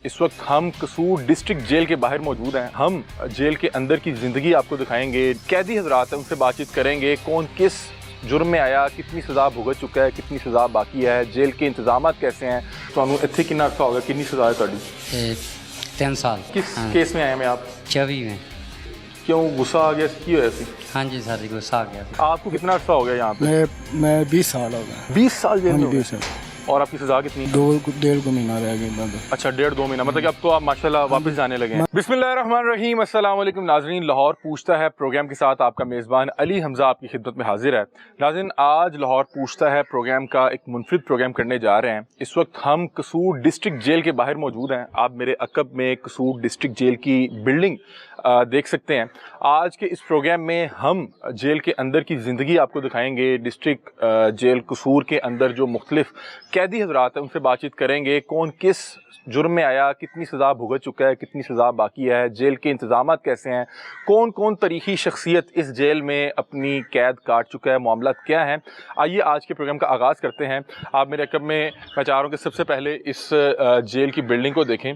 इस वक्त हम कसूर डिस्ट्रिक्ट जेल के बाहर मौजूद हैं। हम जेल के अंदर की ज़िंदगी आपको दिखाएंगे। कैदी हजरात हैं, उनसे बातचीत करेंगे। कौन किस जुर्म में आया, कितनी सज़ा भुगत चुका है, कितनी सज़ा बाकी है, जेल के इंतजाम कैसे हैं। तो इतने कितना अर्सा होगा, कितनी सज़ा है तुहाडी? 3 साल। किस केस में आए हैं आप? 24 में। क्यों गुस्सा आ गया, की होया सी? हाँ जी सर, गुस्सा आ गया। आपको कितना अर्सा हो गया यहाँ पे? मैं 20 साल हो गया। 20 साल जेल में हो गए? 20 साल। और आपकी सजा कितनी? 2.5 महीना रह गया। अच्छा, 1.5-2 महीना, मतलब कि अब तो आप माशाल्लाह वापस जाने लगे हैं। बिस्मिल्लाहिर्रहमानिर्रहीम, अस्सलाम वालेकुम नाज़रीन। लाहौर पूछता है प्रोग्राम के साथ आपका मेज़बान अली हमज़ा आपकी खिदमत में हाजिर है। नाज़रीन, आज लाहौर पूछता है प्रोग्राम का एक मुनफरिद प्रोग्राम करने जा रहे हैं। इस वक्त हम कसूर डिस्ट्रिक्ट जेल के बाहर मौजूद हैं। आप मेरे अकब में कसूर डिस्ट्रिक्ट जेल की बिल्डिंग देख सकते हैं। आज के इस प्रोग्राम में हम जेल के अंदर की ज़िंदगी आपको दिखाएंगे। डिस्ट्रिक्ट जेल कसूर के अंदर जो मुख्तलिफ कैदी हजरात हैं, उनसे बातचीत करेंगे। कौन किस जुर्म में आया, कितनी सज़ा भुगत चुका है, कितनी सज़ा बाकी है, जेल के इंतजाम कैसे हैं, कौन कौन तारीख़ी शख्सियत इस जेल में अपनी कैद काट चुका है, मामला क्या हैं। आइए आज के प्रोग्राम का आगाज़ करते हैं। आप मेरे अकब में मैं चाह रहा हूँ कि सबसे पहले इस जेल की बिल्डिंग को देखें।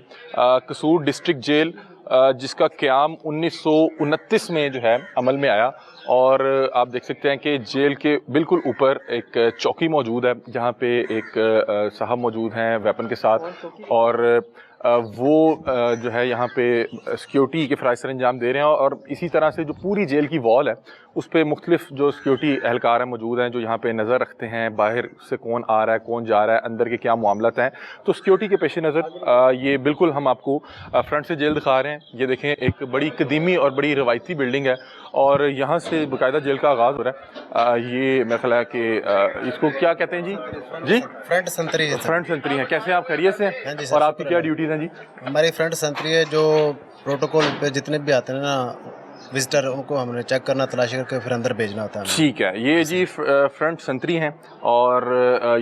कसूर डिस्ट्रिक्ट जेल जिसका क़याम 1929 में जो है अमल में आया, और आप देख सकते हैं कि जेल के बिल्कुल ऊपर एक चौकी मौजूद है जहाँ पे एक साहब मौजूद हैं वेपन के साथ, और वो जो है यहाँ पे सिक्योरिटी के फ़राइज़ अंजाम दे रहे हैं। और इसी तरह से जो पूरी जेल की वॉल है उस पर मुख्तलिफ जो सिक्योरिटी एहलकार हैं मौजूद हैं, जो यहाँ पे नज़र रखते हैं बाहर से कौन आ रहा है, कौन जा रहा है, अंदर के क्या मामलात हैं। तो सिक्योरिटी के पेश नज़र ये बिल्कुल हम आपको फ्रंट से जेल दिखा रहे हैं। ये देखें, एक बड़ी कदीमी और बड़ी रवायती बिल्डिंग है, और यहाँ से बाकायदा जेल का आगाज़ हो रहा है। ये मेरा ख्याल है कि इसको क्या कहते हैं जी? फ्रंट संतरी है। फ्रंट संतरी है। कैसे आप खैरियत से हैं? और आपकी क्या ड्यूटीज़ हैं जी? हमारी फ्रंट संतरी है। जो प्रोटोकॉल पे जितने भी आते हैं ना विजिटर, उनको हमने चेक करना, तलाशी करके फिर अंदर भेजना होता है। ठीक है, ये जी फ्रंट संतरी हैं, और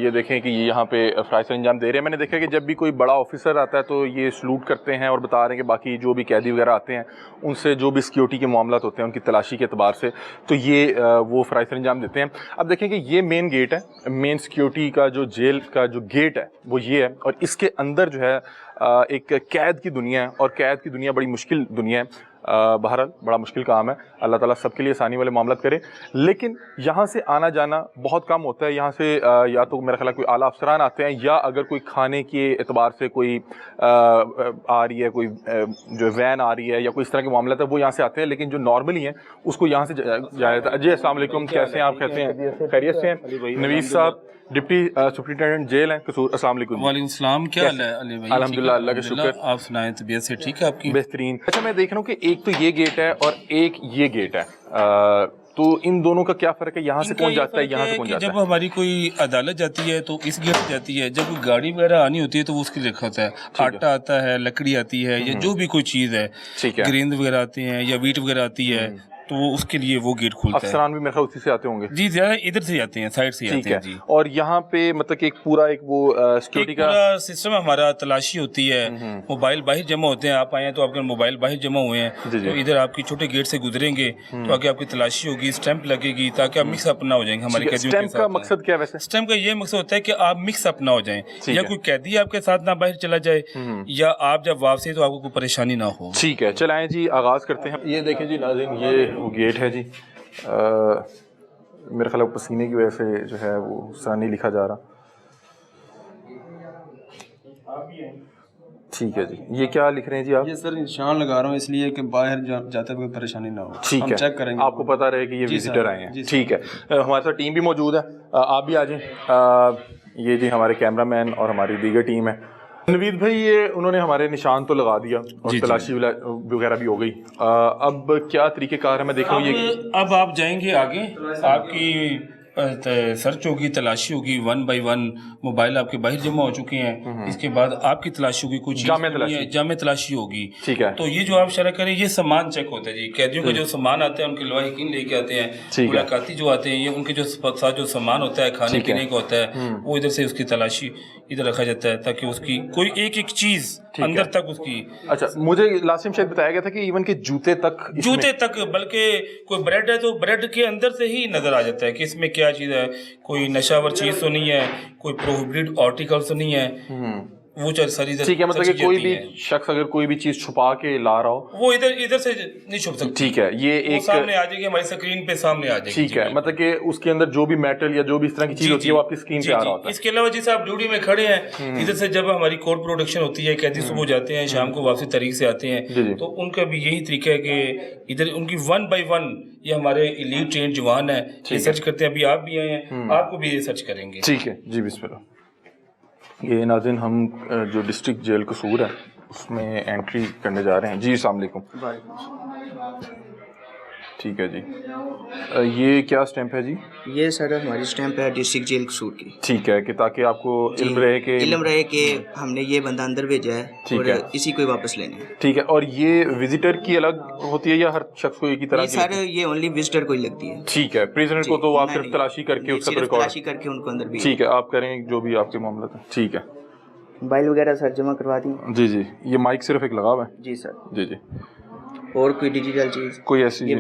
ये देखें कि ये यहाँ पे फ़राइज़ अंजाम दे रहे हैं। मैंने देखा कि जब भी कोई बड़ा ऑफिसर आता है तो ये सलूट करते हैं और बता रहे हैं कि बाकी जो भी कैदी वगैरह आते हैं उनसे जो भी सिक्योरिटी के मामलात होते हैं उनकी तलाशी के अतबार से, तो ये वो फ़राइज़ अंजाम देते हैं। अब देखें कि ये मेन गेट है, मेन सिक्योरिटी का जो जेल का जो गेट है वो ये है, और इसके अंदर जो है एक कैद की दुनिया है, और कैद की दुनिया बड़ी मुश्किल दुनिया है। बहरहाल बड़ा मुश्किल काम है। अल्लाह ताला सबके लिए आसानी वाले मामलात करे। लेकिन यहाँ से आना जाना बहुत कम होता है। यहाँ से या तो मेरा ख्याल है कोई आला अफसरान आते हैं, या अगर कोई खाने के एतबार से कोई आ रही है, कोई जो वैन आ रही है या कोई इस तरह के मामला है, वो यहाँ से आते हैं। लेकिन जो नॉर्मली हैं उसको यहाँ से जाया जाता है। जी अस्सलाम वालेकुम, कैसे हैं आप? कैसे हैं? खैरियत से हैं? नवीद साहब डिप्टी सुप्रिंटेंडेंट जेल हैं कसूर। अस्सलाम वालेकुम। वालेकुम सलाम, क्या हाल है अली भाई? अल्हम्दुलिल्लाह, अल्लाह का शुक्र। आप सुनाएं, तबीयत से ठीक है आपकी? बेहतरीन। अच्छा, मैं देख रहा हूँ कि एक तो ये गेट है और एक ये गेट है, तो इन दोनों का क्या फ़र्क है? यहाँ से कौन जाता है, यहाँ से कौन जाता है? जब हमारी कोई अदालत जाती है तो इस गेट से जाती है। जब कोई गाड़ी वगैरह आनी होती है तो वो उसके लिखा होता है। आटा आता है, लकड़ी आती है, या जो भी कोई चीज़ है, गेंद वगैरह आती है या वीट वगैरह आती है, तो वो उसके लिए वो गेट खुलता है। अफसरान भी मेरे ख्याल उसी से आते होंगे जी, ज्यादा इधर से आते हैं, साइड से आते हैं जी। और यहाँ पे मतलब कि एक पूरा एक वो सिक्योरिटी का पूरा सिस्टम हमारा, तलाशी होती है, मोबाइल बाहर जमा होते हैं। आप आए हैं तो आपके मोबाइल बाहर जमा हुए हैं, तो इधर आपकी छोटे गेट से गुजरेंगे तो आगे आपकी तलाशी होगी, स्टैंप लगेगी, ताकि आप मिक्स अप ना हो जाएंगे हमारे कैदियों के साथ। स्टैम्प का मकसद क्या है वैसे? स्टैम्प का ये मकसद होता है कि आप मिक्स अप ना हो जाएं, या कोई कैदी आपके साथ ना बाहर चला जाए, या आप जब वापसी तो आपको कोई परेशानी ना हो। ठीक है, चलाएं जी, आगाज करते हैं। ये देखें जी नाज़रीन, ये वो गेट है जी। मेरे ख्याल पसीने की वजह से जो है वो सा नहीं लिखा जा रहा। ठीक है जी, ये क्या लिख रहे हैं जी आप? ये सर निशान लगा रहा हूँ इसलिए कि बाहर जाते हुए परेशानी ना हो। ठीक है, चेक करेंगे, आपको पता रहे कि ये विजिटर आए हैं। ठीक है, हमारे साथ टीम भी मौजूद है, आप भी आ जाएं। ये जी हमारे कैमरामैन और हमारी दीगर टीम है। नवीद भाई, ये उन्होंने हमारे निशान तो लगा दिया और तलाशी वगैरह भी हो गई। अब क्या तरीक़ेकार है? मैं देख रहा हूँ ये अब आप जाएंगे आगे, आपकी सर्च होगी, तलाशी होगी, 1 by 1 मोबाइल आपके बाहर जमा हो चुके हैं। इसके बाद आपकी तलाशी होगी, कुछ जामे तलाशी होगी। ठीक है, तो ये जो आप शरह करें, ये सामान चेक होता है जी। कैदियों का जो सामान आता है, उनके लवाहिकीन लेके आते हैं, मुलाकाती जो आते हैं, ये उनके जो साथ जो सामान होता है, खाने पीने का होता है, वो इधर से उसकी तलाशी इधर रखा जाता है, ताकि उसकी कोई एक एक चीज अंदर तक उसकी। अच्छा, मुझे लास्ट टाइम शायद बताया गया था कि इवन के जूते तक, बल्कि कोई ब्रेड है तो ब्रेड के अंदर से ही नजर आ जाता है कि इसमें क्या चीज़ है। कोई नशावर चीज़ तो नहीं है, कोई प्रोहिबिटेड आर्टिकल तो नहीं है, वो सारी ठीक है, मतलब कि कोई भी शख्स अगर कोई भी चीज छुपा के ला रहा हो वो इधर से नहीं छुप सकती। ठीक है, ये एक सामने आ जाएगी, हमारी स्क्रीन पे सामने आ जाएगी। ठीक है, मतलब कि उसके अंदर जो भी मेटल या जो भी इस तरह की चीज होती है वो आपकी स्क्रीन पे आ रहा होता है। इसके अलावा जैसे आप ड्यूटी में खड़े हैं, इधर से जब हमारी कोर्ट प्रोडक्शन होती है, कैदी सुबह जाते हैं, शाम को वापसी तारीख से आते हैं, तो उनका भी यही तरीका है कि इधर उनकी 1 by 1 ये हमारे एलीट ट्रेन जवान है, रिसर्च करते हैं। अभी आप भी आए हैं, आपको भी रिसर्च करेंगे। ठीक है जी, बिस्मिल्लाह। ये नाज़रीन, हम जो डिस्ट्रिक्ट जेल कसूर है उसमें एंट्री करने जा रहे हैं जी। अस्सलाम वालेकुम। ठीक है जी, ये क्या स्टैंप है जी? ये सर हमारी स्टैंप है डिस्ट्रिक्ट जेल कसूर की। ठीक है, कि ताकि आपको इल्म रहे कि हमने ये बंदा अंदर भेजा है और इसी को वापस लेना है। ठीक है, और ये विजिटर की अलग होती है या हर शख्स को एक ही तरह की? सर ये ओनली विजिटर को ही लगती है। ठीक है, प्रिजनर को तो आप सिर्फ तलाशी करके उसका रिकॉर्ड तलाशी करके उनको अंदर भेज। ठीक है, आप करें जो भी आपके मामला था। ठीक है, मोबाइल वगैरह सर जमा करवा दी। जी जी, ये माइक सिर्फ एक लगा हुआ है? जी सर। जी जी, और कोई डिजिटल चीज? कोई ऐसी ये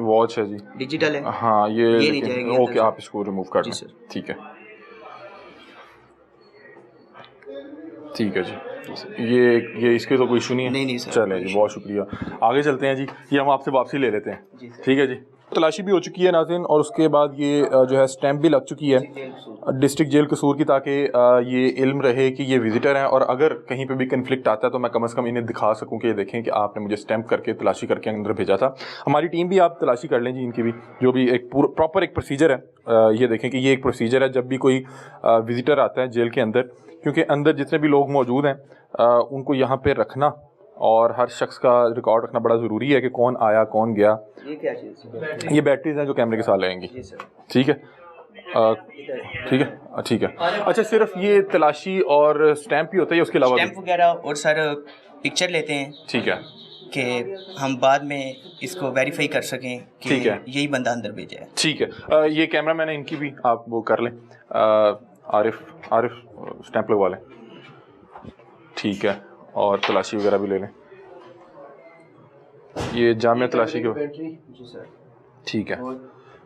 वॉच है जी? डिजिटल है? हाँ, ये नहीं जाएगी। ओके, आप इसको रिमूव कर दें। ठीक है, ठीक है जी। ये इसके तो कोई इशू नहीं है? नहीं सर। चलें जी, बहुत शुक्रिया। आगे चलते हैं जी, ये हम आपसे वापसी ले लेते हैं। ठीक है जी, तलाशी भी हो चुकी है नाज़रीन, और उसके बाद ये जो है स्टैंप भी लग चुकी है डिस्ट्रिक्ट जेल कसूर की, ताकि ये इल्म रहे कि ये विजिटर हैं, और अगर कहीं पे भी कन्फ्लिक्ट आता है तो मैं कम से कम इन्हें दिखा सकूं कि ये देखें कि आपने मुझे स्टैंप करके तलाशी करके अंदर भेजा था। हमारी टीम भी, आप तलाशी कर लें जी इनकी भी, जो भी एक प्रॉपर एक प्रोसीजर है। ये देखें कि ये एक प्रोसीजर है जब भी कोई विजिटर आता है जेल के अंदर, क्योंकि अंदर जितने भी लोग मौजूद हैं उनको यहाँ पर रखना और हर शख्स का रिकॉर्ड रखना बड़ा ज़रूरी है कि कौन आया कौन गया। ये क्या चीज़? ये बैटरीज हैं जो कैमरे के साथ लगेंगी। ठीक है, ठीक है, ठीक है। अच्छा, सिर्फ ये तलाशी और स्टैंप ही होता है या उसके अलावा? स्टैंप वगैरह और सर पिक्चर लेते हैं। ठीक है, कि हम बाद में इसको वेरीफाई कर सकें कि ठीक है, यही बंदा अंदर भेजा है। ठीक है। ये कैमरा मैन है, इनकी भी आप वो कर लें। आरिफ स्टैंप लगवा लें। ठीक है, और तलाशी वगैरह भी ले लें। ये जामिया तलाशी के। ठीक है,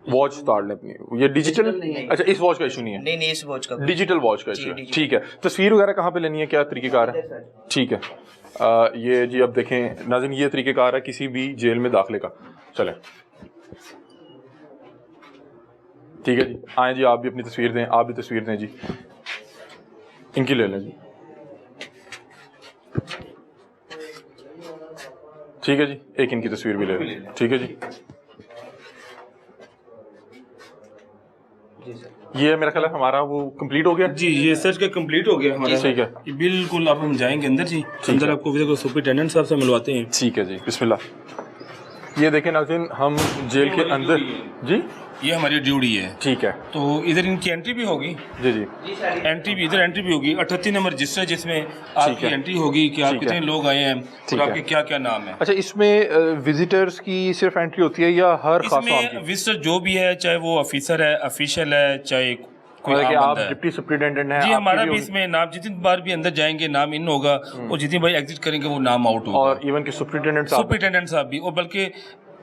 वॉच उतार लें अपनी। ये डिजिटल? अच्छा, इस वॉच का इशू नहीं है? नहीं, इस वॉच का डिजिटल वॉच का इशू है। ठीक है, तस्वीर वगैरह कहाँ पे लेनी है, क्या तरीक़ेकार है? ठीक है, ये जी अब देखें नाज़रीन, ये तरीक़ेकार है किसी भी जेल में दाखिले का। चलें, ठीक है जी, आएँ जी, आप भी अपनी तस्वीर दें, आप भी तस्वीर दें जी, इनकी ले लें जी। ठीक है जी, एक इनकी तस्वीर भी ले लें। ठीक है जी, ये मेरा ख्याल है हमारा वो कंप्लीट हो गया जी। ये सर्च का कंप्लीट हो गया हमारा। ठीक है, ये बिल्कुल। अब हम जाएंगे अंदर जी, अंदर आपको विजिट सुपरिटेंडेंट साहब से मिलवाते हैं। ठीक है जी, बिस्मिल्लाह। ये देखें नाज़रीन, हम जेल के अंदर जी, ये हमारी ड्यूटी है। ठीक है, तो इधर इनकी एंट्री भी होगी। जी जी, एंट्री भी इधर एंट्री भी होगी। 38 नंबर रजिस्टर जिसमें आपकी एंट्री होगी कि आप कितने लोग आए हैं और आपके क्या क्या नाम है। अच्छा, इसमें विजिटर्स की सिर्फ एंट्री होती है या हर खास इसमें विजिटर जो भी है, चाहे वो ऑफिसर है, ऑफिशियल है, चाहे कोई आप डिप्टी सुपरिटेंडेंट हैं? जी, हमारा भी इसमें नाम, जितनी बार भी अंदर जाएंगे नाम इन होगा, और जितनी बार एग्जिट करेंगे वो नाम आउट होगा। और इवन के सुपरिटेंडेंट साहब भी, और बल्कि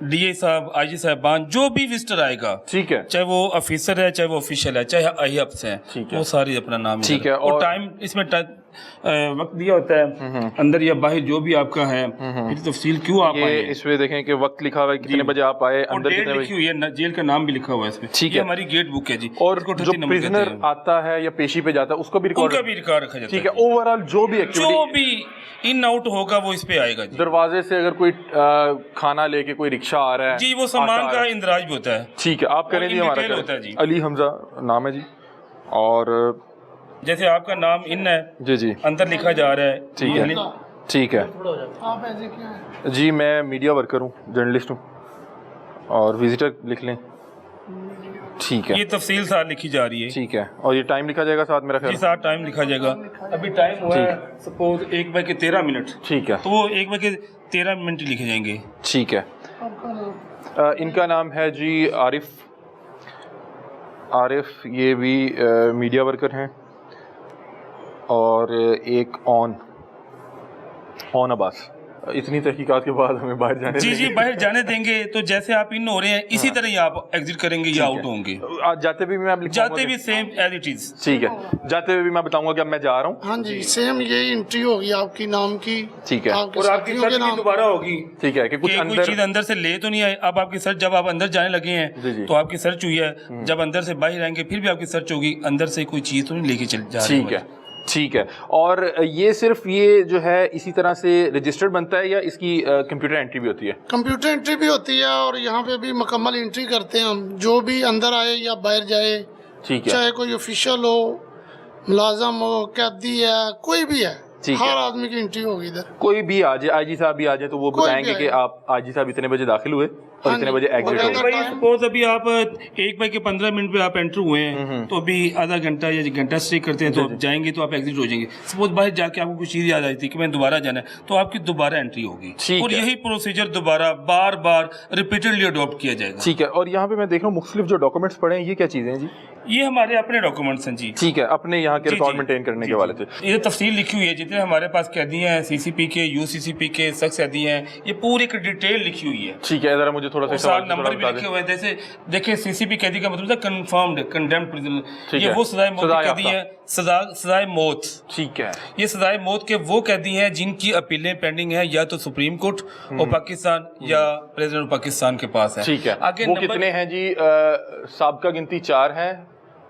डीए साहब, आईजी साहबान, जो भी विजिटर आएगा, ठीक है, चाहे वो ऑफिसर है, चाहे वो ऑफिशियल है, चाहे आईएफ्स है, वो सारी अपना नाम। ठीक है, और टाइम इसमें वक्त दिया होता है अंदर या बाहर, जो भी आपका है, तफसील क्यों आप आए। इसमें देखें कि वक्त लिखा हुआ है, कितने बजे आप आए, अंदर कितने बजे लिखी हुई है, जेल का नाम भी लिखा हुआ है इसमें। ठीक है, हमारी गेट बुक है जी। और जो प्रिजनर आता है या पेशी पे जाता है उसका भी रिकॉर्ड रखा जाता है। ठीक है, ओवरऑल जो भी एक्टिविटी इन आउट होगा वो इस पे आएगा जी। दरवाजे से अगर कोई खाना लेके कोई रिक्शा आ रहा है जी, वो सामान का इंदराज भी होता है। ठीक है, आप करें जी, हमारा होता है जी। अली हमजा नाम है जी, और जैसे आपका नाम इन है जी जी, अंदर लिखा जा रहा है। ठीक है, ठीक है जी, मैं मीडिया वर्कर हूँ, जर्नलिस्ट हूँ, और विजिटर लिख लें। ठीक है, ये तफसील साथ लिखी जा रही है। ठीक है, और ये टाइम लिखा जाएगा साथ, मेरा ख्याल जी, साथ टाइम लिखा जाएगा। अभी टाइम हुआ है सपोज 1:13। ठीक है, तो वो 1:13 लिखे जाएंगे। ठीक है, इनका नाम है जी आरिफ, ये भी मीडिया वर्कर हैं, और एक ऑन अब्बास, اتنی تحقیقات کے بعد ہمیں باہر جانے جی جی باہر جانے دیں گے تو جیسے آپ ان ہو رہے ہیں اسی طرح ہی آپ ایگزٹ کریں گے یا آؤٹ ہوں گے. جاتے بھی میں آپ جاتے بھی سیم ایز اٹ از. ٹھیک ہے, جاتے ہوئے بھی میں بتاؤں گا کہ اب میں جا رہا ہوں. ہاں جی سیم یہی انٹری ہوگی آپ کی نام کی. ٹھیک ہے, اور آپ کی سرچ بھی دوبارہ ہوگی. ٹھیک ہے, کہ کچھ کوئی چیز اندر سے لے تو نہیں آئے. اب آپ کی سرچ جب آپ اندر جانے لگے ہیں تو آپ کی سرچ ہوئی ہے, جب اندر سے باہر آئیں گے پھر بھی آپ کی سرچ ہوگی, اندر سے کوئی چیز تو نہیں لے کے چل جا رہے. ٹھیک ہے ٹھیک ہے. اور یہ صرف یہ جو ہے اسی طرح سے رجسٹرڈ بنتا ہے یا اس کی کمپیوٹر انٹری بھی ہوتی ہے؟ کمپیوٹر انٹری بھی ہوتی ہے اور یہاں پہ بھی مکمل انٹری کرتے ہیں ہم, جو بھی اندر آئے یا باہر جائے. ٹھیک ہے, چاہے کوئی آفیشیل ہو, ملازم ہو, قیدی ہے, کوئی بھی ہے, ہر آدمی کی انٹری ہوگی ادھر. کوئی بھی آ جائے, آئی جی صاحب بھی آ جائے تو وہ بتائیں گے کہ آپ آئی جی صاحب اتنے بجے داخل ہوئے اور اتنے بجے ایگزٹ ہوئے. سپوز ابھی آپ 1:15 پہ آپ انٹر ہوئے ہیں تو ابھی آدھا گھنٹہ یا گھنٹہ اسٹے کرتے ہیں تو آپ جائیں گے تو آپ ایگزٹ ہو جائیں گے. سپوز باہر جا کے آپ کو کچھ چیز یاد آئی تھی کہ میں دوبارہ جانا ہے تو آپ کی دوبارہ انٹری ہوگی اور یہی پروسیجر دوبارہ بار بار ریپیٹڈلی اڈاپٹ کیا جائے گا. ٹھیک ہے. اور یہاں پہ میں دیکھ رہا ہوں مختلف جو ڈاکومنٹس پڑے ہیں, یہ کیا چیزیں ہیں جی؟ یہ ہمارے اپنے ڈاکومنٹس ہیں جی. ٹھیک ہے, اپنے یہاں کے ریکارڈ مینٹین کرنے کے حوالے سے یہ تفصیل لکھی ہوئی ہے. جتنے ہمارے پاس قیدی ہیں سی سی پی کے, یو سی سی پی کے, سخت قیدی ہیں, یہ پوری ایک ڈیٹیل لکھی ہوئی ہے. ٹھیک ہے, ذرا مجھے تھوڑا سا سارے نمبر بھی لکھے ہوئے ہیں. جیسے دیکھیں سی سی پی قیدی کا مطلب ہے کنفرمڈ کنڈیمڈ پرزنر, یہ وہ سزائے موت کے قیدی ہیں. سزائے موت, ٹھیک ہے, یہ سزائے موت کے وہ قیدی ہیں جن کی اپیلیں پینڈنگ ہیں یا تو سپریم کورٹ اور پاکستان یا پریزیڈنٹ پاکستان کے پاس ہے. ٹھیک ہے. آگے وہ کتنے ہیں جی؟ سابقہ گنتی 4 ہیں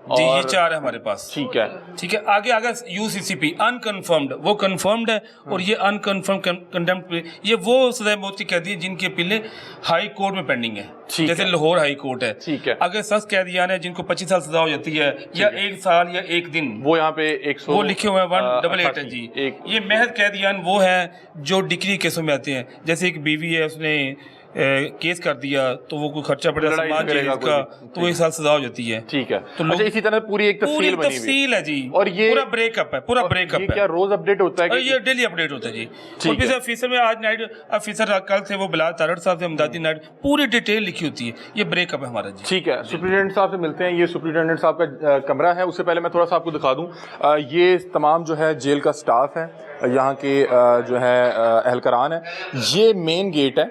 جی, یہ 4 ہے ہمارے پاس. ٹھیک ہے ٹھیک ہے. آگے یو سی سی پی انکنفرمڈ, وہ کنفرمڈ ہے, اور یہ انکنفرم کنڈیمڈ, یہ وہ سزائے موت کی قیدی ہیں جن کی اپیلیں ہائی کورٹ میں پینڈنگ ہیں, جیسے لاہور ہائی کورٹ ہے. ٹھیک ہے. اگر سخت قیدیان ہیں جن کو 25 سال سزا ہو جاتی ہے یا 1 سال یا 1 دن, وہ یہاں پہ 100 وہ لکھے ہوئے ہیں 188 ہے جی. یہ محض قیدیان وہ ہیں جو ڈگری کیسوں میں آتے ہیں. جیسے ایک بیوی ہے, اس نے کیس کر دیا تو وہ کوئی خرچہ پڑے گا سماج جیل کا تو 1 سال سزا ہو جاتی ہے. ٹھیک ہے. اچھا, اسی طرح پوری ایک تفصیل بنی ہوئی ہے جی, اور یہ پورا بریک اپ ہے, پورا بریک اپ ہے. کیا روز اپڈیٹ ہوتا ہے؟ یہ ڈیلی اپڈیٹ ہوتا ہے جی. اور پھر آفیسر میں آج نائٹ آفیسر کل تھے وہ بلال تارڑ صاحب سے امدادی نائٹ, پوری ڈیٹیل لکھی ہوتی ہے. یہ بریک اپ ہے ہمارا جی. ٹھیک ہے. سپرنٹینڈنٹ صاحب سے ملتے ہیں. یہ سپرنٹینڈنٹ صاحب کا کمرہ ہے. اس سے پہلے میں تھوڑا سا آپ کو دکھا دوں, یہ تمام جو ہے جیل کا سٹاف ہے, یہاں کے جو ہے اہلکاران ہیں. یہ مین گیٹ ہے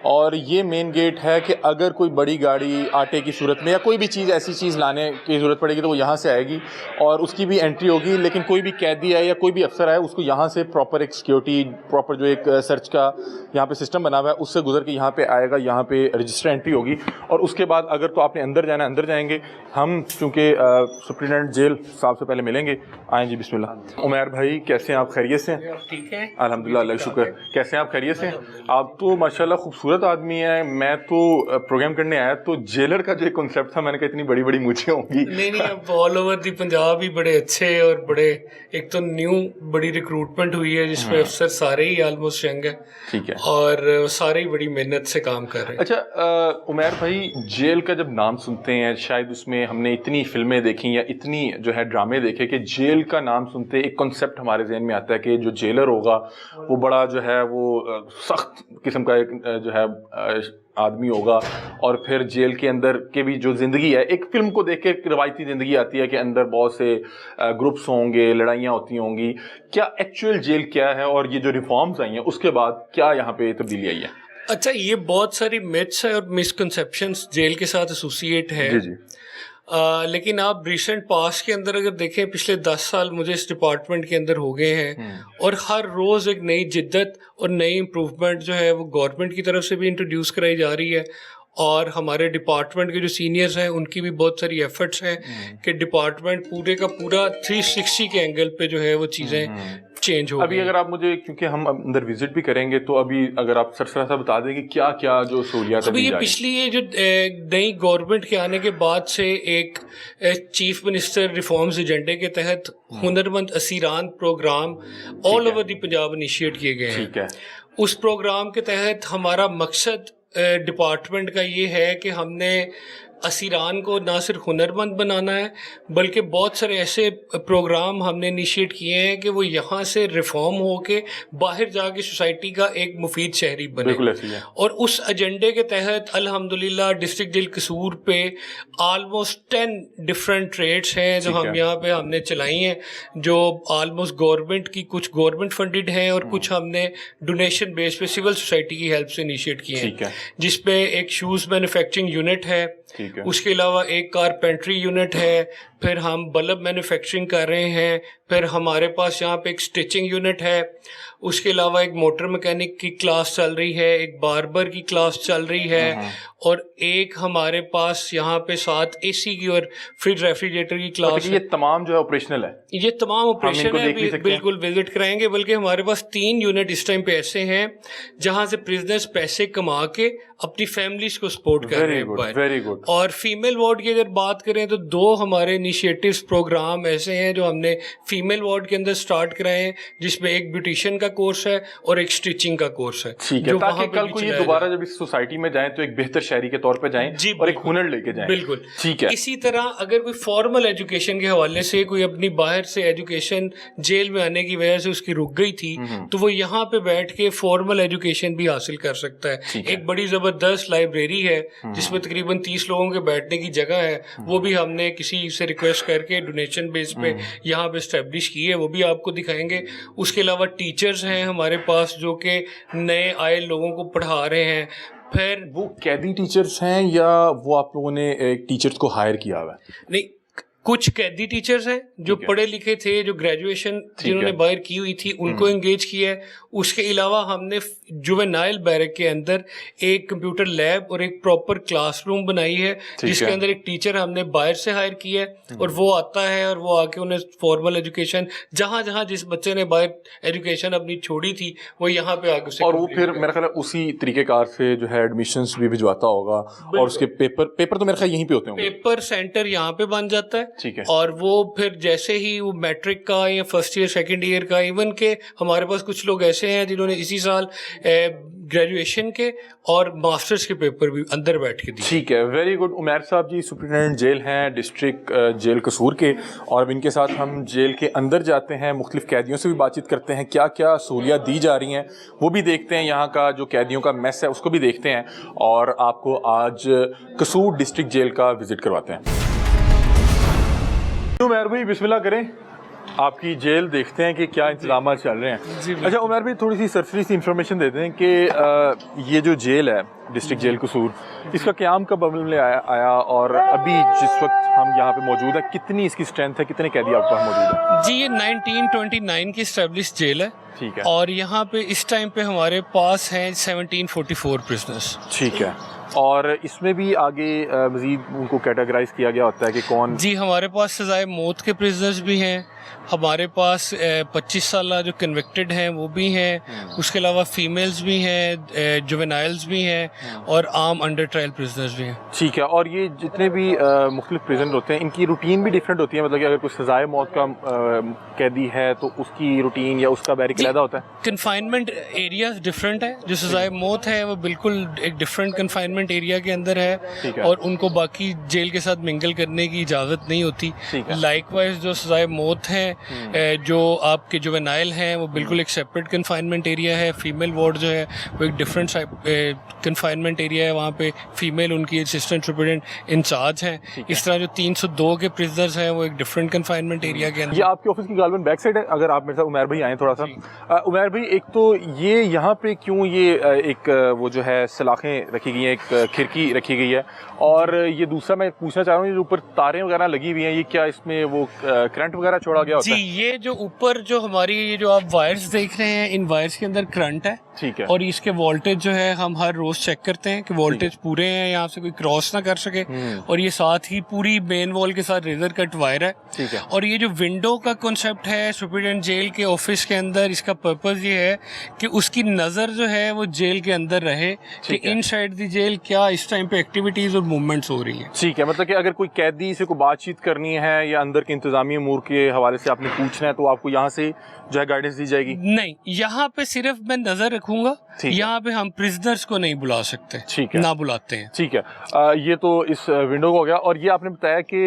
اور یہ مین گیٹ ہے کہ اگر کوئی بڑی گاڑی آٹے کی صورت میں یا کوئی بھی چیز ایسی چیز لانے کی ضرورت پڑے گی تو وہ یہاں سے آئے گی اور اس کی بھی انٹری ہوگی. لیکن کوئی بھی قیدی ہے یا کوئی بھی افسر ہے اس کو یہاں سے پراپر ایک سیکیورٹی, پراپر جو ایک سرچ کا یہاں پہ سسٹم بنا ہوا ہے, اس سے گزر کے یہاں پہ آئے گا, یہاں پہ رجسٹر انٹری ہوگی. اور اس کے بعد اگر تو آپ نے اندر جانا ہے اندر جائیں گے. ہم چونکہ سپرنٹینڈنٹ جیل صاحب سے پہلے ملیں گے. آئیں جی, بسم اللہ. عمیر بھائی کیسے ہیں آپ؟ خیریت سے ہیں؟ ٹھیک ہے الحمدللہ, اللہ کا شکر. کیسے ہیں آپ؟ خیریت سے ہیں؟ آپ تو ماشاءاللہ خوبصورت آدمی ہیں. میں تو پروگرام کرنے آیا تو جیلر کا جو ایک کنسیپٹ تھا, میں نے کہا اتنی بڑی بڑی مونچھیں ہوں گی. نہیں, اب آل اوور دی پنجاب ہی بڑے اچھے اور بڑے, ایک تو نیو بڑی ریکروٹمنٹ ہوئی ہے جس میں افسر سارے ہی آلموسٹ ینگ ہیں. ٹھیک ہے. اور سارے ہی بڑی محنت سے کام کر رہے ہیں. اچھا عمیر بھائی, جیل کا جب نام سنتے ہیں, شاید اس میں ہم نے اتنی فلمیں دیکھی یا اتنی جو ہے ڈرامے دیکھے کہ جیل کا نام سنتے ایک کنسیپٹ ہمارے ذہن میں آتا ہے کہ جو جیلر ہوگا وہ بڑا جو ہے وہ سخت قسم کا ایک جو ہے آدمی ہوگا, اور پھر جیل کے اندر کے بھی جو زندگی ہے, ایک فلم کو دیکھ کے روایتی زندگی آتی ہے کہ اندر بہت سے گروپس ہوں گے, لڑائیاں ہوتی ہوں گی. کیا ایکچوئل جیل کیا ہے اور یہ جو ریفارمز آئی ہیں اس کے بعد کیا یہاں پہ تبدیلی آئی ہے؟ اچھا, یہ بہت ساری میتھس ہے اور مسکنسیپشنس جیل کے ساتھ ایسوسیٹ ہے. جی. لیکن آپ ریسنٹ پاس کے اندر اگر دیکھیں, پچھلے 10 سال مجھے اس ڈپارٹمنٹ کے اندر ہو گئے ہیں, اور ہر روز ایک نئی جدت اور نئی امپروومنٹ جو ہے وہ گورنمنٹ کی طرف سے بھی انٹروڈیوس کرائی جا رہی ہے, اور ہمارے ڈپارٹمنٹ کے جو سینئرز ہیں ان کی بھی بہت ساری ایفرٹس ہیں کہ ڈپارٹمنٹ پورے کا پورا 360 کے اینگل پہ جو ہے وہ چیزیں چینج ہو. ابھی اگر آپ مجھے, کیونکہ ہم اندر وزٹ بھی کریں گے, تو ابھی اگر آپ سرسرا سا بتا دیں کہ کیا کیا جو سہولیات ابھی یہ پچھلی یہ جو نئی گورنمنٹ کے آنے کے بعد سے ایک چیف منسٹر ریفارمز ایجنڈے کے تحت ہنرمند اسیران programme all over the Punjab initiate کیے گئے ہیں. ٹھیک ہے. اس پروگرام کے تحت ہمارا مقصد ڈپارٹمنٹ کا یہ ہے کہ ہم نے اسیران کو نہ صرف ہنرمند بنانا ہے بلکہ بہت سارے ایسے پروگرام ہم نے انیشیٹ کیے ہیں کہ وہ یہاں سے ریفارم ہو کے باہر جا کے سوسائٹی کا ایک مفید شہری بنے. بالکل ایسی ہے. اور اس ایجنڈے کے تحت الحمدللہ ڈسٹرکٹ جیل قصور پہ آلموسٹ 10 ڈفرینٹ ٹریڈس ہیں جو ہم یہاں پہ ہم نے چلائی ہیں, جو آلموسٹ گورنمنٹ کی, کچھ گورنمنٹ فنڈڈ ہیں اور کچھ ہم نے ڈونیشن بیس پہ سول سوسائٹی کی ہیلپ سے انیشیٹ کیے ہیں, جس پہ ایک شوز مینوفیکچرنگ یونٹ ہے, اس کے علاوہ ایک کارپینٹری یونٹ ہے, پھر ہم بلب مینوفیکچرنگ کر رہے ہیں, پھر ہمارے پاس یہاں پہ ایک اسٹچنگ یونٹ ہے, اس کے علاوہ ایک موٹر مکینک کی کلاس چل رہی ہے, ایک باربر کی کلاس چل رہی ہے, اور ایک ہمارے پاس یہاں پہ ساتھ اے سی کی اور فریج ریفریجریٹر کی کلاس. یہ تمام جو ہے آپریشنل ہے, یہ تمام آپریشن ہے, بالکل وزٹ کرائیں گے. بلکہ ہمارے پاس 3 یونٹ اس ٹائم پہ ایسے ہیں جہاں سے پرزنرز پیسے کما کے اپنی فیملیز کو سپورٹ کر رہے ہیں. Very good. اور فیمیل وارڈ کی اگر بات کریں تو 2 ہمارے انیشیٹوز پروگرام ایسے ہیں جو ہم نے فیمیل وارڈ کے اندر سٹارٹ کرائے ہیں, جس میں ایک بیوٹیشین کا کورس ہے اور ایک اسٹچنگ کا کورس ہے. ٹھیک ہے, تاکہ کل کو یہ دوبارہ جب اس سوسائٹی میں جائیں تو ایک بہتر شہری کے طور پہ جائیں اور ایک ہنر لے کے جائیں. بالکل ٹھیک ہے. اسی طرح اگر کوئی فارمل ایجوکیشن کے حوالے سے کوئی اپنی باہر سے ایجوکیشن جیل میں آنے کی وجہ سے اس کی رک گئی تھی تو وہ یہاں پہ بیٹھ کے فارمل ایجوکیشن بھی حاصل کر سکتا ہے. ایک بڑی زبردست لائبریری ہے جس میں تقریباً 30 لوگوں کے بیٹھنے کی جگہ ہے, وہ بھی ہم نے کسی سے ریکویسٹ کر کے ڈونیشن بیس پہ یہاں پہ اسٹیبلش کی ہے, وہ بھی آپ کو دکھائیں گے. اس کے علاوہ ٹیچرز ہیں ہمارے پاس جو کہ نئے آئے لوگوں کو پڑھا رہے ہیں. پھر وہ قیدی ٹیچرز ہیں یا وہ آپ لوگوں نے ٹیچرز کو ہائر کیا ہوا ہے؟ نہیں, کچھ قیدی ٹیچرز ہیں جو پڑھے لکھے تھے, جو گریجویشن جنہوں نے باہر کی ہوئی تھی ان کو انگیج کیا ہے. اس کے علاوہ ہم نے جوینائل بیرک کے اندر ایک کمپیوٹر لیب اور ایک پراپر کلاس روم بنائی ہے جس کے اندر ایک ٹیچر ہم نے باہر سے ہائر کیا ہے, اور وہ آتا ہے اور وہ آ کے انہیں فارمل ایجوکیشن جہاں جہاں جس بچے نے باہر ایجوکیشن اپنی چھوڑی تھی وہ یہاں پہ آ کے, اور وہ پھر میرا خیال ہے اسی طریقہ کار سے جو ہے ایڈمیشنز بھی بھجواتا ہوگا, اور اس کے پیپر تو میرا خیال یہیں پہ ہوتے ہوں گے. پیپر سینٹر یہاں پہ بن جاتا ہے. اور وہ پھر جیسے ہی وہ میٹرک کا یا فرسٹ ایئر سیکنڈ ایئر کا, ایون کہ ہمارے پاس کچھ لوگ ایسے ہیں جنہوں نے اسی سال گریجویشن کے اور ماسٹرز کے پیپر بھی اندر بیٹھ کے دیے. ٹھیک ہے, very good. Umair Sahib ji superintendent jail ہیں ڈسٹرکٹ جیل قصور کے, اور ان کے ساتھ ہم جیل کے اندر جاتے ہیں, مختلف قیدیوں سے بھی بات چیت کرتے ہیں, کیا کیا سہولیات دی جا رہی ہیں وہ بھی دیکھتے ہیں, یہاں کا جو قیدیوں کا میس ہے اس کو بھی دیکھتے ہیں, اور آپ کو آج قصور ڈسٹرکٹ جیل کا وزٹ کرواتے ہیں. عمیر بھائی بسم اللہ کریں, آپ کی جیل دیکھتے ہیں کہ کیا انتظامات چل رہے ہیں. اچھا عمیر بھائی, تھوڑی سی سرسری سی انفارمیشن دیتے ہیں کہ یہ جو جیل ہے ڈسٹرکٹ جیل قصور, اس کا قیام کب عمل میں آیا, اور ابھی جس وقت ہم یہاں پہ موجود ہیں کتنی اس کی اسٹرینتھ ہے, کتنے قیدی آپ کے پاس موجود ہیں؟ جی یہ 1929 کی اسٹیبلش جیل ہے. ٹھیک ہے. اور یہاں پہ اس ٹائم پہ ہمارے پاس ہیں 1744 پرزنرس. ٹھیک ہے. اور اس میں بھی آگے مزید ان کو کیٹاگرائز کیا گیا ہوتا ہے کہ کون؟ جی ہمارے پاس سزائے موت کے پرزنرز بھی ہیں, ہمارے پاس 25 سالہ جو کنوکٹڈ ہیں وہ بھی ہیں, اس کے علاوہ فیمیلز بھی ہیں, جوینائلز بھی ہیں, اور عام انڈر ٹرائل پرزنرز بھی ہیں. ٹھیک ہے. اور یہ جتنے بھی مختلف پرزن ہوتے ہیں ان کی روٹین بھی ڈفرینٹ ہوتی ہے, مطلب کہ اگر کوئی سزائے موت کا قیدی ہے تو اس کی روٹین یا اس کا بیرک علیحدہ ہوتا ہے؟ کنفائنمنٹ ایریاز ڈفرینٹ ہے. جو سزائے موت ہے وہ بالکل ایک ڈفرینٹ کنفائنمنٹ ایریا کے اندر ہے, اور ان کو باقی جیل کے ساتھ منگل کرنے کی اجازت نہیں ہوتی. لائک وائز جو سزائے موت ہیں, جو آپ کے جوینائل ہیں وہ بالکل ایک سیپریٹ کنفائنمنٹ ایریا ہے. فیمیل وارڈ جو ہے وہ ایک ڈفرینٹ کنفائنمنٹ ایریا ہے, وہاں پہ فیمیل ان کی اسسٹنٹ سپرنٹینڈنٹ انچارج ہیں. اس طرح جو 302 کے پرزنرز ہیں وہ ایک ڈفرینٹ کنفائنمنٹ ایریا کے اندر. یہ آپ کے آفس کی غالباً بیک سائڈ ہے, اگر آپ میرے ساتھ عمیر بھائی آئیں تھوڑا سا. عمیر بھائی, ایک تو یہ یہاں پہ کیوں یہ ایک وہ جو ہے سلاخیں رکھی گئی ہیں, ایک کھڑکی رکھی گئی ہے, اور یہ دوسرا میں پوچھنا چاہ رہا ہوں یہ اوپر تاریں وغیرہ لگی ہوئی ہیں, یہ کیا اس میں وہ کرنٹ وغیرہ چھوڑا گیا ہوتا ہے؟ جی یہ جو اوپر جو ہماری یہ جو آپ وائرز دیکھ رہے ہیں, ان وائرز کے اندر کرنٹ ہے. ٹھیک ہے. اور اس کے وولٹیج جو ہے ہم ہر روز چیک کرتے ہیں کہ وولٹیج پورے ہیں, یہاں سے کوئی کراس نہ کر سکے. اور یہ ساتھ ہی پوری مین وال کے ساتھ ریزر کٹ وائر ہے. ٹھیک ہے. اور یہ جو ونڈو کا کنسیپٹ ہے سپرنٹینڈنٹ جیل کے آفس کے اندر, اس کا پرپز یہ ہے کہ اس کی نظر جو ہے وہ جیل کے اندر رہے کہ ان سائڈ دی جیل کیا اس ٹائم پہ ایکٹیویٹیز اور موومنٹس ہو رہی ہیں. ٹھیک ہے. مطلب کہ اگر کوئی قیدی سے کوئی بات چیت کرنی ہے یا اندر کے انتظامی امور کے حوالے سے آپ نے پوچھنا ہے تو آپ کو یہاں سے جو ہے گائیڈنس دی جائے گی؟ نہیں, یہاں پہ صرف میں نظر रखूंगा, ठीक है। यहाँ पे हम प्रिजनर्स को नहीं बुला सकते, ठीक है। ना बुलाते हैं। ठीक है, ये तो इस विंडो को हो गया। और ये आपने बताया कि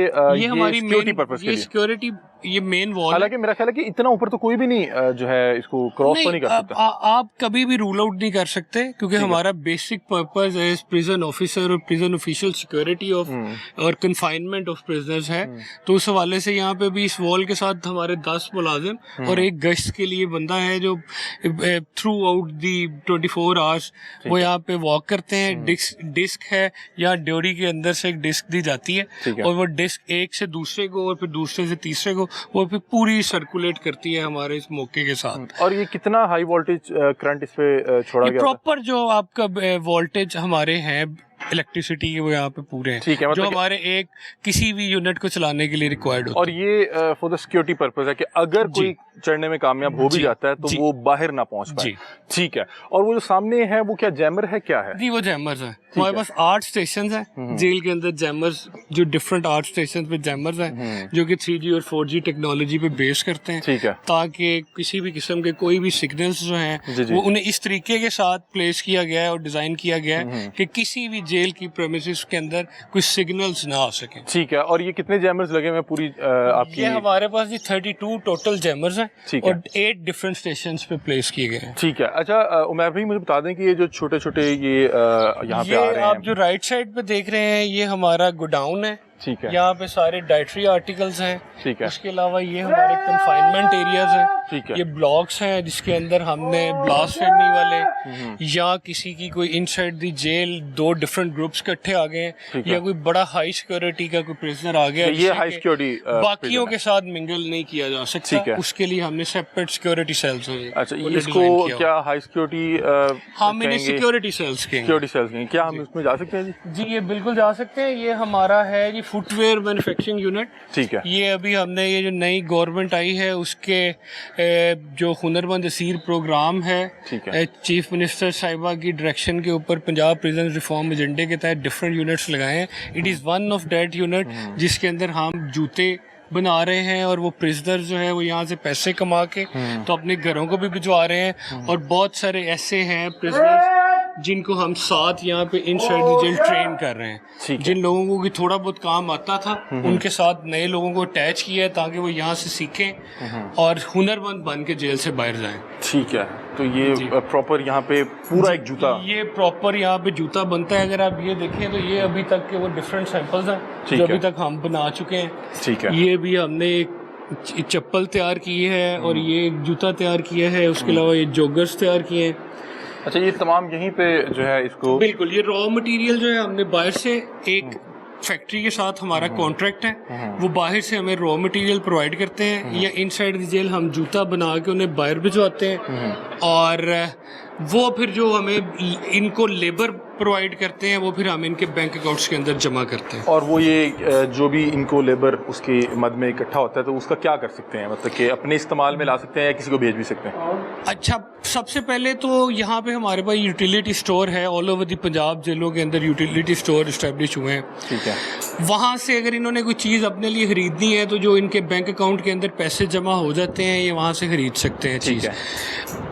ये हमारी सिक्योरिटी main- पर्पस के ये लिए, सिक्योरिटी, ये मेन वॉल है। हालांकि मेरा ख्याल है कि इतना ऊपर तो कोई भी नहीं जो है इसको क्रॉस तो नहीं कर सकता। आप कभी भी रूल आउट नहीं कर सकते, क्योंकि हमारा basic purpose as prison officer और प्रिजन ऑफिशियल सिक्योरिटी ऑफ और कन्फाइनमेंट ऑफ प्रिजनर्स है। तो उस हवाले से यहाँ पे भी इस वॉल के साथ हमारे 10 मुलाजिम और एक गश्त के लिए बंदा है जो थ्रू आउट दी 24 आवर्स वो यहाँ पे वॉक करते हैं। डिस्क है, यहाँ ड्योरी के अंदर से एक डिस्क दी जाती है और वो डिस्क एक से दूसरे को और फिर दूसरे से तीसरे को वो फिर पूरी सर्कुलेट करती है हमारे इस मौके के साथ। और ये कितना हाई वोल्टेज करंट इस पे छोड़ा ये गया? प्रॉपर जो आपका वोल्टेज हमारे हैं इलेक्ट्रिसिटी के वो यहाँ पे पूरे हैं, ठीक है, मतलब जो हमारे एक किसी भी यूनिट को चलाने के लिए रिक्वायर्ड होता और ये फॉर द सिक्योरिटी पर्पस है कि अगर जी। कोई चढ़ने में कामयाब हो भी जी, जाता है तो जी। वो बाहर ना पहुंच पाए। जी। ठीक है, और वो जो सामने है वो क्या जैमर है, क्या है? जी वो जैमर्स हैं। हमारे पास 8 स्टेशन हैं जेल के अंदर, जैमर्स जो डिफरेंट 8 स्टेशन पे जैमर्स हैं जो कि 3G और 4G टेक्नोलॉजी पे बेस करते हैं, ठीक है। ताकि किसी भी किस्म के कोई भी सिग्नल्स जो हैं जी, जी। वो उन्हें इस तरीके के साथ प्लेस किया गया है और डिजाइन किया गया है कि किसी भी जेल की प्रेमिसेस के अंदर कुछ सिग्नल्स ना आ सके। ठीक है, और ये कितने जैमर्स लगे हुए हैं पूरी आपकी? ये हमारे पास जी 32 टोटल जैमर्स हैं ठीक है। और 8 डिफरेंट स्टेशंस पे प्लेस किए गए हैं। ठीक है। अच्छा उमैर भाई मुझे बता दें कि ये जो छोटे छोटे ये यहाँ पे ये आ रहे आप हैं, जो राइट साइड पे देख रहे हैं ये हमारा गोडाउन है। ठीक है, यहाँ पे सारे डाइटरी आर्टिकल्स हैं। ठीक है, उसके अलावा ये हमारे कंफाइनमेंट एरियाज हैं। ठीक है। ये ब्लॉक्स हैं जिसके अंदर हमने ब्लास्ट करने वाले या किसी की कोई inside the jail 2 different groups इकट्ठे आ गए हैं ठीक है। या कोई बड़ा हाई सिक्योरिटी का कोई प्रिजनर आ गया ये जिससे हाई कि सिक्योरिटी बाकियों के साथ मिंगल नहीं किया जा सकता। ठीक है। उसके लिए हमने सेपरेट सिक्योरिटी सेल्स हैं। अच्छा, इसको क्या हाई सिक्योरिटी हम इन्हें सिक्योरिटी सेल्स के सिक्योरिटी सेल्स कहेंगे, क्या हम इसमें जा सकते हैं जी? जी ये बिल्कुल जा सकते हैं। ये हमारा है जी फुटवेयर मैन्युफैक्चरिंग यूनिट। ठीक है, ये अभी हमने ये जो नई गवर्नमेंट आई है उसके जो हुनरमंद असीर प्रोग्राम है, ठीक है। चीफ मिनिस्टर साहिबा की डायरेक्शन के ऊपर पंजाब प्रिजन रिफॉर्म एजेंडे के तहत डिफरेंट यूनिट्स लगाए हैं। It is one of that unit जिसके अंदर हम जूते बना रहे हैं और वो प्रिजनर जो है वो यहाँ से पैसे कमा के तो अपने घरों को भी भिजवा रहे हैं। और बहुत सारे ऐसे हैं प्रिजनर्स जिनको हम साथ यहाँ पे इनसाइड द जेल ट्रेन कर रहे हैं। ठीक है। जिन लोगों को भी थोड़ा बहुत काम आता था उनके साथ नए लोगों को अटैच किया है ताकि वो यहाँ से सीखें और हुनरमंद बन के जेल से बाहर जाएं। ठीक है, तो ये प्रॉपर यहाँ पे पूरा एक जूता, ये प्रॉपर यहाँ पे जूता बनता है। अगर आप ये देखें तो ये अभी तक के वो डिफरेंट सैंपल्स हैं ठीक जो है। अभी तक हम बना चुके हैं। ठीक है, ये भी हमने एक चप्पल तैयार की है और ये एक जूता तैयार किया है। उसके अलावा ये जॉगर्स तैयार किए हैं। अच्छा ये तमाम यहीं पे जो है इसको, बिल्कुल ये रॉ मटेरियल जो है हमने बाहर से एक फैक्ट्री के साथ हमारा कॉन्ट्रैक्ट है, वो बाहर से हमें रॉ मटेरियल प्रोवाइड करते हैं या इनसाइड द जेल हम जूता बना के उन्हें बाहर भिजवाते हैं और वो फिर जो हमें इनको लेबर प्रोवाइड करते हैं वो फिर हम इनके बैंक अकाउंट्स के अंदर जमा करते हैं। और वो ये जो भी इनको लेबर उसके मद में इकट्ठा होता है तो उसका क्या कर सकते हैं, मतलब कि अपने इस्तेमाल में ला सकते हैं या किसी को भेज भी सकते हैं? अच्छा सबसे पहले तो यहाँ पे हमारे पास यूटिलिटी स्टोर है। ऑल ओवर दी पंजाब जेलों के अंदर यूटिलिटी स्टोर इस्टेब्लिश हुए हैं। ठीक है, वहाँ से अगर इन्होंने कोई चीज़ अपने लिए खरीदनी है तो जो इनके बैंक अकाउंट के अंदर पैसे जमा हो जाते हैं ये वहाँ से खरीद सकते हैं चीज़।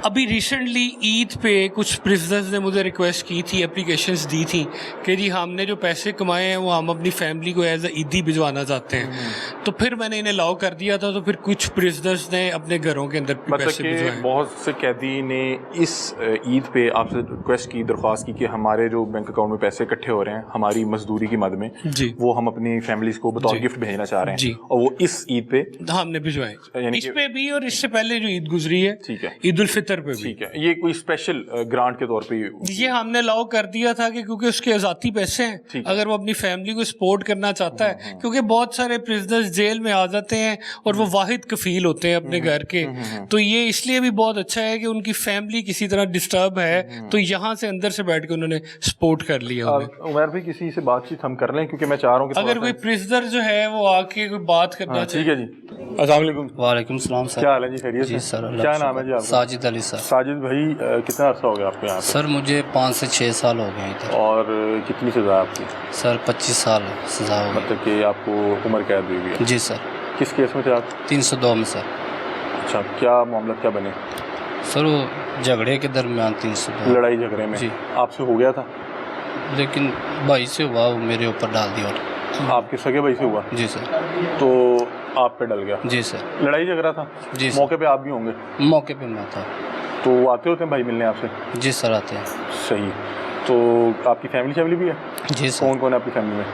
अभी रिसेंटली ईद पे कुछ प्रिजनर्स ने मुझे रिक्वेस्ट की थी, एप्लीकेशंस दी थी कि जी हमने जो पैसे कमाए हैं वो हम अपनी फैमिली को एज अ ईदी भिजवाना चाहते हैं। तो फिर मैंने इन्हें अलाउ कर दिया था। तो फिर कुछ प्रिजनर्स ने अपने घरों के अंदर मतलब पैसे कि भिजवाए। बहुत से कैदी ने इस ईद पे आपसे रिक्वेस्ट की, दरख्वास्त की कि हमारे जो बैंक अकाउंट में पैसे इकट्ठे हो रहे हैं हमारी मजदूरी की मद में, जी वो हम अपनी फैमिलीज को बतौर गिफ्ट भेजना चाह रहे हैं जी। और वो इस ईद पे हमने भिजवाए, यानी इस कि- पे भी और इससे पहले जो ईद गुजरी है, ठीक है, ईद उल फितर पे भी। ठीक है, ये कोई स्पेशल ग्रांट के तौर पे ये हमने अलाउ कर दिया था कि क्योंकि उसके आजादी पैसे हैं, ठीक है। अगर वो अपनी फैमिली को सपोर्ट करना चाहता है, क्योंकि बहुत सारे प्रिजनर्स जेल में आ जाते हैं और वो वाहिद कफील होते हैं अपने घर के, तो ये इसलिए भी बहुत अच्छा है कि उनकी फैमिली किसी तरह डिस्टर्ब है तो यहाँ से अंदर से बैठ के उन्होंने सपोर्ट कर लिया उन्हें। उमर भाई किसी से बातचीत हम कर लें क्योंकि मैं चाह रहा हूँ कि अगर कोई प्रिजनर जो है वो आके कोई बात करना ठीक है जी। अस्सलाम वालेकुम। वालेकुम सलाम सर। क्या हाल है जी, खैरियत जी से? सर, अल्लाह क्या का नाम है जी आपका? साजिद अली सर। साजिद भाई कितना अर्सा हो गया आपको यहाँ पे? सर मुझे 5 से 6 साल हो गए इधर। और कितनी सजा है आपकी? सर 25 साल सजा हो गई। मतलब कि आपको उम्र कैद हुई है? जी सर। किस केस में थे आप? 302 में सर। अच्छा, क्या मामला क्या बने? सर वो झगड़े के दरमियान 3 साल, लड़ाई झगड़े में जी। आपसे हो गया था? लेकिन भाई से हुआ, वो मेरे ऊपर डाल दिया। और आपके सगे भाई से हुआ जी सर, तो आप पे डल गया? जी सर, लड़ाई झगड़ा था? जी सर। मौके पे आप भी होंगे? मौके पे मैं था। तो आते होते हैं भाई मिलने आपसे? जी सर, आते हैं। सही। तो आपकी फैमिली भी है? जी सर, कौन कौन है आपकी फैमिली में?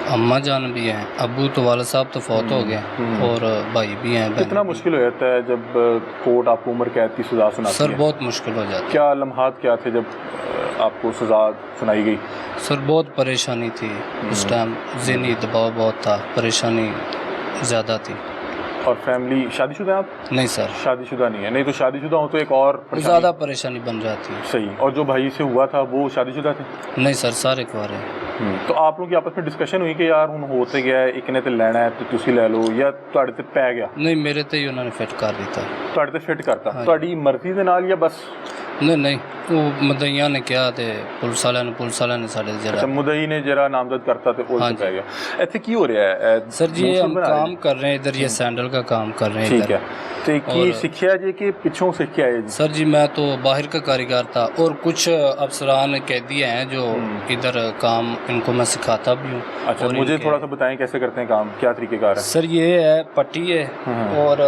अम्मा जान भी हैं, अबू तो वाला साहब तो फौत हो गए, और भाई भी हैं, बहन कितना भी। मुश्किल हो जाता है जब कोर्ट आपको उम्र कैद की सज़ा सुनाती सर है? बहुत मुश्किल हो जाता क्या लम्हात क्या थे जब आपको सज़ा सुनाई गई? है सर, बहुत परेशानी थी उस टाइम, ज़हनी दबाव बहुत था, परेशानी ज़्यादा थी। और फैमिली शादीशुदा है आप? नहीं सर, शादीशुदा नहीं है? नहीं तो शादीशुदा हो तो एक और परेशानी। ज़्यादा परेशानी बन जाती है। सही। और जो भाई से हुआ था वो शादीशुदा थे? नहीं सर, सारे कुंवारे। तो आप लोगों की आपस में डिस्कशन हुई कि यार हुन हो तो गया है, एक ने तो लेना है तो तुसी ले लो, या ਤੁਹਾਡੇ ਤੇ ਪੈ ਗਿਆ? नहीं, मेरे ते ही उन्होंने फिट कर दिता। ਤੁਹਾਡੇ ਤੇ ਫਿੱਟ ਕਰਤਾ ਤੁਹਾਡੀ ਮਰਜ਼ੀ ਦੇ ਨਾਲ ਜਾਂ ਬਸ? नहीं, वो मदइया ने किया ते पुलिस वाले ने साढ़े अच्छा, जरा। मुदई ने जरा नामजद करता तो हाँ ਉਹ ਪੈ ਗਿਆ। ਇੱਥੇ ਕੀ ਹੋ ਰਿਹਾ ਹੈ? सर जी, ये मौसम हम बना रहे काम कर रहे हैं इधर, ये सैंडल का काम कर रहे हैं ठीक इधर। है। तो की और- सिक्ख्या जी कि पिछों सिक्ख्या है जी? सर जी, मैं तो बाहर का कारीगर था, और कुछ अफसरान कैदी हैं जो इधर काम, इनको मैं सिखाता भी हूँ। अच्छा, और मुझे इनके- थोड़ा सा बताएं कैसे करते हैं काम, क्या तरीक़ेकार है? सर ये है पट्टी है, और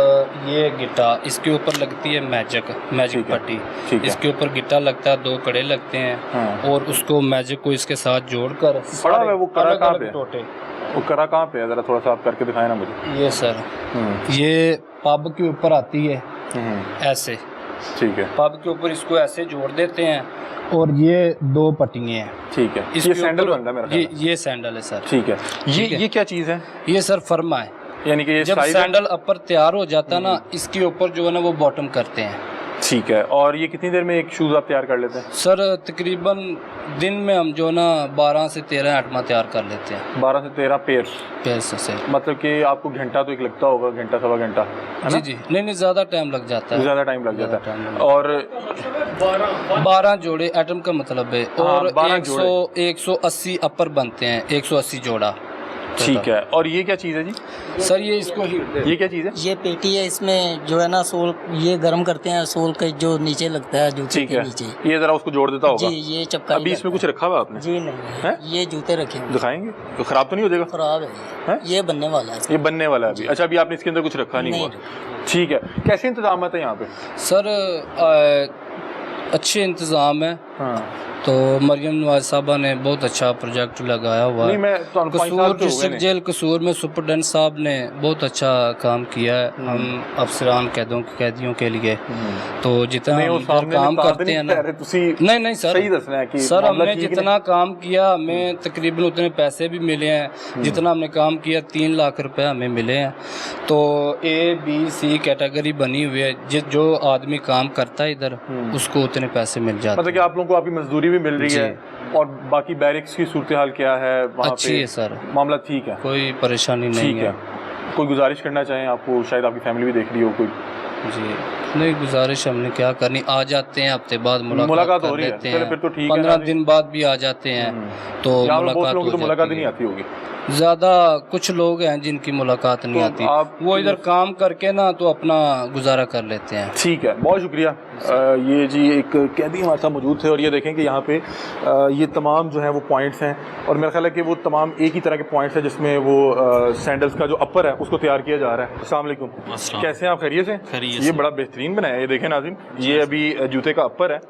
ये गिट्टा, इसके ऊपर लगती है मैजिक ठीक है, पट्टी, ठीक है। इसके ऊपर गिट्टा लगता है, 2 कड़े लगते हैं, हाँ। और उसको मैजिक को इसके साथ जोड़कर पड़ा हुआ है वो कड़ा कहाँ पे है? टोटे। वो करा कहाँ पे है? ज़रा थोड़ा सा आप करके दिखाएं ना मुझे। ये सर, ये पब के ऊपर आती है ऐसे, ठीक है, पब के ऊपर इसको ऐसे जोड़ देते हैं, और ये 2 पट्टियाँ हैं। ठीक है। इसके ये सैंडल ऊपर- बन रहा है मेरा ख्याल है। ये सैंडल है सर। ठीक है। ठीक है। ये क्या चीज़ है? ये सर फर्मा है, यानी कि ये जब साइज है? सैंडल अपर तैयार हो जाता है ना, इसके ऊपर जो है ना वो बॉटम करते हैं। ठीक है। और ये कितनी देर में एक शूज़ आप तैयार कर लेते हैं? सर तकरीबन दिन में हम जो ना 12 से 13 आइटम तैयार कर लेते हैं 12 से 13 पेयर। पैसे से। मतलब कि आपको घंटा तो एक लगता होगा, घंटा सवा घंटा, है ना? जी, नहीं, ज़्यादा टाइम लग जाता है। ज़्यादा टाइम लग ज़्यादा जाता टाइम है। लग और 12 जोड़े आइटम का मतलब है, हाँ, और 12 180 अपर बनते हैं, 180 जोड़ा। ठीक है। और ये क्या चीज़ है जी? सर ये इसको ये क्या चीज़ है? ये पेटी है, इसमें जो है ना सोल ये गर्म करते हैं, सोल के जो नीचे लगता है जूते ठीक के है। नीचे। ये ज़रा उसको जोड़ देता होगा। जी, ये चपका अभी इसमें कुछ रखा हुआ आपने? जी नहीं है? ये जूते रखे हुए हैं। दिखाएंगे तो ख़राब तो नहीं हो जाएगा? खराब है हैं? ये बनने वाला है। ये बनने वाला है अभी। अच्छा, अभी आपने इसके अंदर कुछ रखा नहीं नहीं हुआ? ठीक है। कैसे इंतजाम है यहाँ पे? सर अच्छे इंतज़ाम है। हाँ। तो मरियम नवाज साहबा ने बहुत अच्छा प्रोजेक्ट लगाया हुआ नहीं, है। मैं तो 5 साल कसूर तो हुए डिस्ट्रिक्ट नहीं। जेल कसूर में सुपरडेंट साहब ने बहुत अच्छा काम किया है हम अफसरान कैदियों के लिए। तो जितना नहीं, वो हम इधर सामने काम निकाल करते नहीं हैं ना, कह रहे, तुसी नहीं सर, सही दसना है कि सर मामला हमने ठीक जितना काम किया हमें तकरीबन उतने पैसे भी मिले हैं, जितना हमने काम किया 3 लाख रुपए हमें मिले हैं। तो A-B-C कैटेगरी बनी हुई है, जो आदमी काम करता है इधर उसको उतने पैसे मिल जाते मतलब कि हैं। आप लोगों को आपकी मजदूरी भी मिल रही जी। है। और बाकी बैरिक्स की सूरत हाल क्या है वहाँ अच्छी पे? है सर, मामला ठीक है? कोई परेशानी नहीं ठीक है। कोई गुजारिश करना चाहें आपको, शायद आपकी फैमिली भी देख रही हो कोई? जी नहीं, गुजारिश हमने क्या करनी, आ जाते हैं हफ्ते बाद मुलाकात हो कर रही है, लेते चलो हैं, फिर तो ठीक है। 15 दिन बाद भी आ जाते हैं, तो यहाँ पे बहुत मुलाकात लोगों की हो तो मुलाकात ही जाती नहीं है। आती होगी। ज़्यादा कुछ लोग हैं जिनकी मुलाकात नहीं तो आती, आप- वो इधर काम करके ना तो अपना गुजारा कर लेते हैं। ठीक है, बहुत शुक्रिया। ये जी एक कैदी हमारे साथ मौजूद थे, और ये देखें कि यहाँ पे ये तमाम जो है वो पॉइंट्स हैं, और मेरा ख्याल है कि वो तमाम एक ही तरह के पॉइंट्स हैं जिसमें वो सैंडल्स का जो अपर है उसको तैयार किया जा रहा है। अस्सलाम वालेकुम, कैसे हैं आप? खैरियत से? ये बड़ा बेहतरीन बनाया है, ये देखें नाज़रीन, ये अभी जूते का अपर है,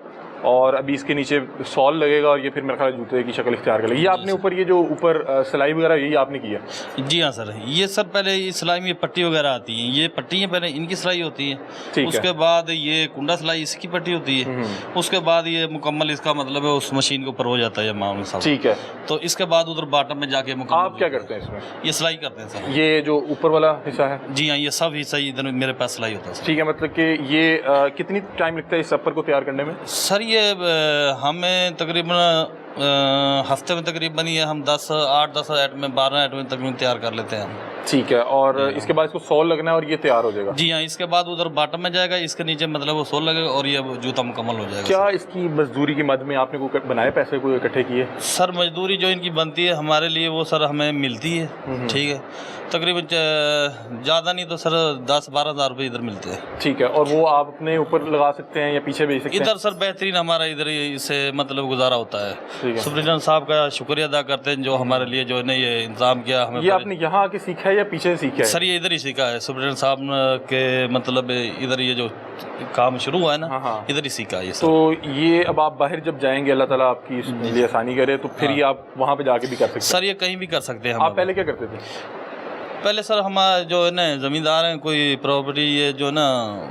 और अभी इसके नीचे सॉल लगेगा, और ये फिर मेरे ख्याल है जूते की शक्ल इख्तियार कर लेगी। ये आपने ऊपर ये जो ऊपर सिलाई वगैरह यही आपने किया? जी हाँ सर, ये सर पहले ये सिलाई में पट्टी वगैरह आती है, ये पट्टी है पहले इनकी सिलाई होती है, ठीक है। उसके बाद ये कुंडा सिलाई इसकी पट्टी होती है, उसके बाद ये मुकम्मल इसका मतलब है उस मशीन के ऊपर हो जाता है मामूल साहब। ठीक है। तो इसके बाद उधर बॉटम में जाके मुकम्मल आप क्या करते हैं इसमें? ये सिलाई करते हैं सर। ये जो ऊपर वाला हिस्सा है? जी हाँ, ये सब हिस्सा इधर मेरे पास सिलाई होता है सर। ठीक है। मतलब कि ये कितनी टाइम लगता है इस अपर को तैयार करने में? सर ये हमें तकरीबन हफ्ते में तकरीबन ये हम 8-10 आइटमें 12 आइटमें तकरीबन तैयार कर लेते हैं हम। ठीक है, और इसके बाद इसको सोल लगना है और ये तैयार हो जाएगा। जी हाँ, इसके बाद उधर बॉटम में जाएगा, इसके नीचे मतलब वो सोल लगेगा और ये जूता मुकम्मल हो जाएगा। क्या इसकी मजदूरी की मद में आपने कोई बनाए पैसे कोई इकट्ठे किए? सर मजदूरी जो इनकी बनती है हमारे लिए वो सर हमें मिलती है, ठीक है, तकरीबन ज़्यादा नहीं तो सर 10-12 हज़ार रुपये इधर मिलते हैं। ठीक है, और वो आप अपने ऊपर लगा सकते हैं या पीछे भेज सकते हैं? इधर सर बेहतरीन हमारा इधर ही इससे मतलब गुजारा होता है। ठीक है, सुप्रीटेंडेंट साहब का शुक्रिया अदा करते हैं जो हमारे लिए जो है ये इंतजाम किया हमें। ये आपने यहाँ आके सीखा है या पीछे से सीखा है? सर ये इधर ही सीखा है, सुप्रीटेंडेंट साहब के मतलब इधर ये जो काम शुरू हुआ है ना, इधर ही सीखा है ये सर। तो ये अब आप बाहर जब जाएंगे, अल्लाह ताला आपकी इसके लिए आसानी करे, तो फिर ये आप वहाँ पे जाके भी कर सकते हैं? सर ये कहीं भी कर सकते हैं। आप पहले क्या करते थे? पहले सर हमारे जो है ना ज़मींदार हैं, कोई प्रॉपर्टी ये जो ना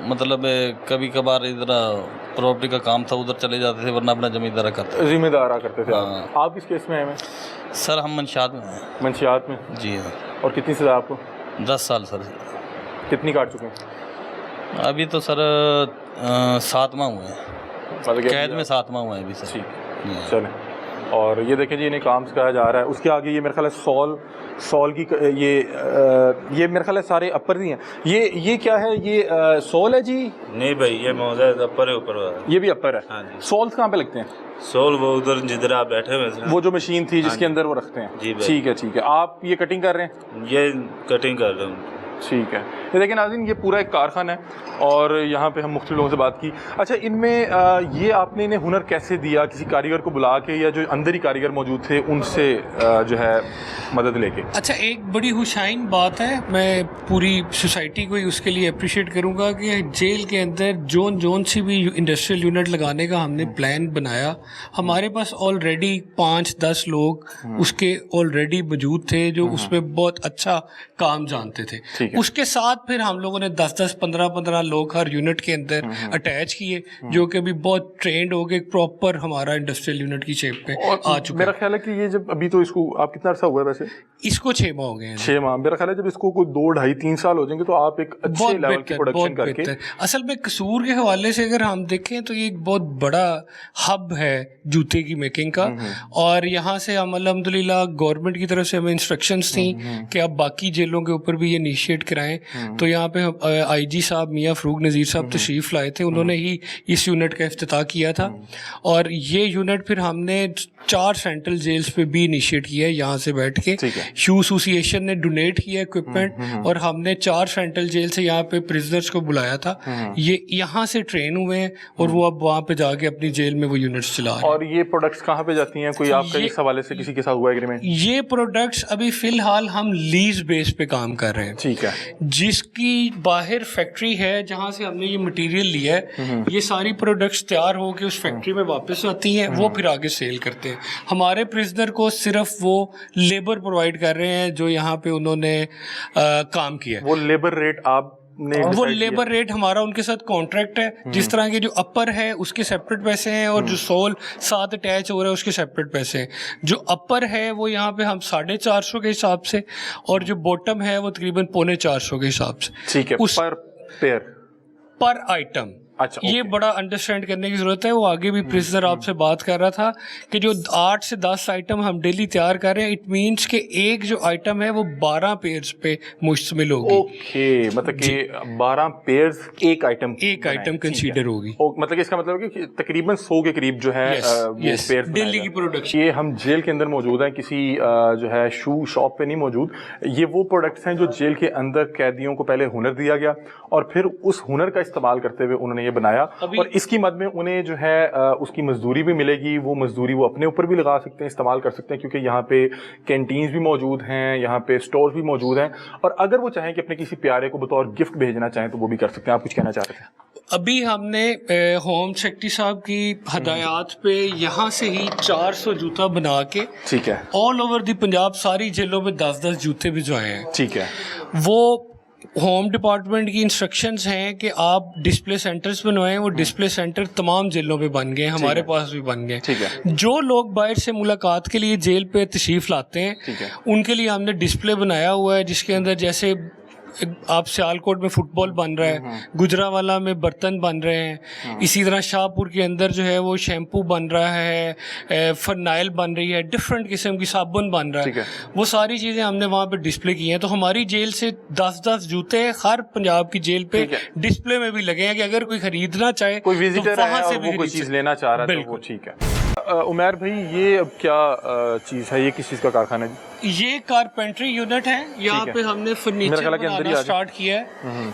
मतलब कभी कभार इधर प्रॉपर्टी का काम था उधर चले जाते थे, वरना अपना ज़मींदारा करते ज़िम्मेदारा करते थे। हाँ। आप किस केस में आए हैं? सर हम मंशियात में हैं। मंशियात में? जी हाँ। और कितनी सज़ा आपको? 10 साल सर। कितनी काट चुके हैं? अभी तो सर 7 माह हुए हैं, कैद में 7 माह हुए हैं अभी सर। ठीक, चलें। और ये देखें जी, इन्हें काम सिखाया जा रहा है। उसके आगे ये मेरे ख्याल है सॉल की ये मेरे ख्याल है सारे अपर ही हैं। ये क्या है? ये सॉल है जी? नहीं भाई, ये मौजा अपर है, ऊपर वाला। ये भी अपर है। हाँ जी। सॉल्स कहाँ पे लगते हैं? सोल वो उधर जिधर आप बैठे हुए थे, वो जो मशीन थी जिसके अंदर वो रखते हैं। जी भाई। ठीक है, ठीक है। आप ये कटिंग कर रहे हैं? ये कटिंग कर रहा हूँ। ठीक है। ये देखिए नाज़रीन, ये पूरा एक कारखाना है और यहाँ पे हम मुख्तलिफ लोगों से बात की। अच्छा, इनमें ये आपने इन्हें हुनर कैसे दिया? किसी कारीगर को बुला के या जो अंदर ही कारीगर मौजूद थे उनसे जो है मदद लेके? अच्छा, एक बड़ी हुशाइन बात है, मैं पूरी सोसाइटी को ही उसके लिए अप्रिशिएट करूँगा कि जेल के अंदर जोन सी भी इंडस्ट्रियल यूनिट लगाने का हमने प्लान बनाया। हमारे पास ऑलरेडी 5-10 लोग उसके ऑलरेडी मौजूद थे जो उसमें बहुत अच्छा काम जानते थे। उसके साथ फिर हम लोगों ने 10-10, 15-15 लोग हर यूनिट के अंदर अटैच किए जो कि अभी बहुत ट्रेंड हो गए, प्रॉपर हमारा इंडस्ट्रियल यूनिट की शेप पे आ चुका है। मेरा ख्याल है कि ये जब अभी तो इसको आप कितना अर्सा हुआ है वैसे? इसको 6 माह हो गए हैं। 6 माह। मेरा ख्याल है जब इसको कोई 2, 2.5, 3 साल हो जाएंगे तो आप एक अच्छे लेवल की प्रोडक्शन करके। असल में कसूर के हवाले से अगर हम देखें तो ये एक बहुत बड़ा हब है जूते की मेकिंग का, और यहाँ से हम अल्हम्दुलिल्लाह गवर्नमेंट की तरफ से हमें इंस्ट्रक्शंस थी कि आप बाकी जेलों के ऊपर भी ये इनिशिएट कराएं। तो यहाँ पे IG साहब मियाँ फ़रूक नज़ीर साहब तशरीफ़ लाए थे, उन्होंने ही इस यूनिट का इफ्तिताह किया था। और ये यूनिट फिर हमने 4 सेंट्रल जेल्स पे भी इनिशिएट किया है यहाँ से बैठ के। ह्यू एसोसिएशन ने डोनेट किया इक्विपमेंट और हमने 4 सेंट्रल जेल से यहाँ पे प्रिजनर्स को बुलाया था। ये यहाँ से ट्रेन हुए हैं और वो अब वहाँ पे जाके अपनी जेल में वो यूनिट्स चला रहे हैं। और ये प्रोडक्ट्स कहाँ पे जाती हैं? कोई आपका इस हवाले से किसी के साथ हुआ एग्रीमेंट? ये प्रोडक्ट्स अभी फ़िलहाल हम लीज बेस पे काम कर रहे हैं। ठीक है। जिसकी बाहर फैक्ट्री है जहाँ से हमने ये मटेरियल लिया है, ये सारी प्रोडक्ट्स तैयार हो के उस फैक्ट्री में वापस आती हैं, वो फिर आगे सेल करते हैं। हमारे प्रिजनर को सिर्फ वो लेबर प्रोवाइड कर रहे हैं जो यहाँ पे उन्होंने काम किया है। वो लेबर रेट आप वो लेबर रेट हमारा उनके साथ कॉन्ट्रैक्ट है। जिस तरह के जो अपर है उसके सेपरेट पैसे हैं और जो सोल साथ अटैच हो रहा है उसके सेपरेट पैसे हैं। जो अपर है वो यहाँ पे हम 450 के हिसाब से और जो बॉटम है वो तकरीबन 450 के हिसाब से। ठीक है। पर पेयर, पर आइटम। अच्छा, ये बड़ा अंडरस्टैंड करने की ज़रूरत है। वो आगे भी प्रिजनर आपसे बात कर रहा था कि जो 8 से 10 आइटम हम डेली तैयार कर रहे हैं, इट मीन्स कि एक जो आइटम है वो 12 पेयर्स पे मुश्तमिल होगी। ओके, मतलब कि 12 पेयर्स एक आइटम कंसीडर होगी। मतलब कि इसका मतलब है कि तकरीबन 100 के करीब जो है पेयर्स डेली की प्रोडक्शन। ये हम जेल के अंदर मौजूद हैं, किसी जो है शू शॉप पे नहीं मौजूद। ये वो प्रोडक्ट्स हैं जो जेल के अंदर कैदियों को पहले हुनर दिया गया और फिर उस हुनर का इस्तेमाल करते हुए उन्होंने बनाया और इसकी मद में उन्हें जो है उसकी मजदूरी भी मिलेगी। वो मजदूरी वो अपने ऊपर भी लगा सकते हैं, इस्तेमाल कर सकते हैं, क्योंकि यहाँ पे कैंटीन्स भी मौजूद हैं, यहाँ पे स्टोर्स भी मौजूद हैं। और अगर वो चाहें कि अपने किसी प्यारे को बतौर गिफ्ट भेजना चाहें तो वो भी कर सकते हैं। आप कुछ कहना चाह रहे थे? अभी हमने होम सेक्रेटरी साहब की हदायत पे यहाँ से ही 400 जूता बना के, ठीक है, ऑल ओवर दी पंजाब सारी जेलों में 10-10 जूते भिजवाए हैं। ठीक है। वो होम डिपार्टमेंट की इंस्ट्रक्शंस हैं कि आप डिस्प्ले सेंटर्स बनवाएं। वो डिस्प्ले सेंटर तमाम जेलों में बन गए, हमारे पास भी बन गए। ठीक है। जो लोग बाहर से मुलाकात के लिए जेल पे तशरीफ़ लाते हैं उनके लिए हमने डिस्प्ले बनाया हुआ है जिसके अंदर जैसे आप सियालकोट में फुटबॉल बन रहा है, गुजरावाला में बर्तन बन रहे हैं, इसी तरह शाहपुर के अंदर जो है वो शैम्पू बन रहा है, फरनाइल बन रही है, डिफरेंट किस्म की साबुन बन रहा है, वो सारी चीज़ें हमने वहाँ पे डिस्प्ले की हैं। तो हमारी जेल से 10-10 जूते हर पंजाब की जेल पे डिस्प्ले में भी लगे हैं कि अगर कोई खरीदना चाहे, कोई विजिटर तो वहाँ है से और भी वो कोई चीज़ लेना चाह रहा है तो वो ठीक है। उमैर भाई, ये अब क्या चीज़ है, ये किस चीज़ का कारखाना है? ये कारपेंट्री यूनिट है, यहाँ पे हमने फर्नीचर बनाना स्टार्ट किया है।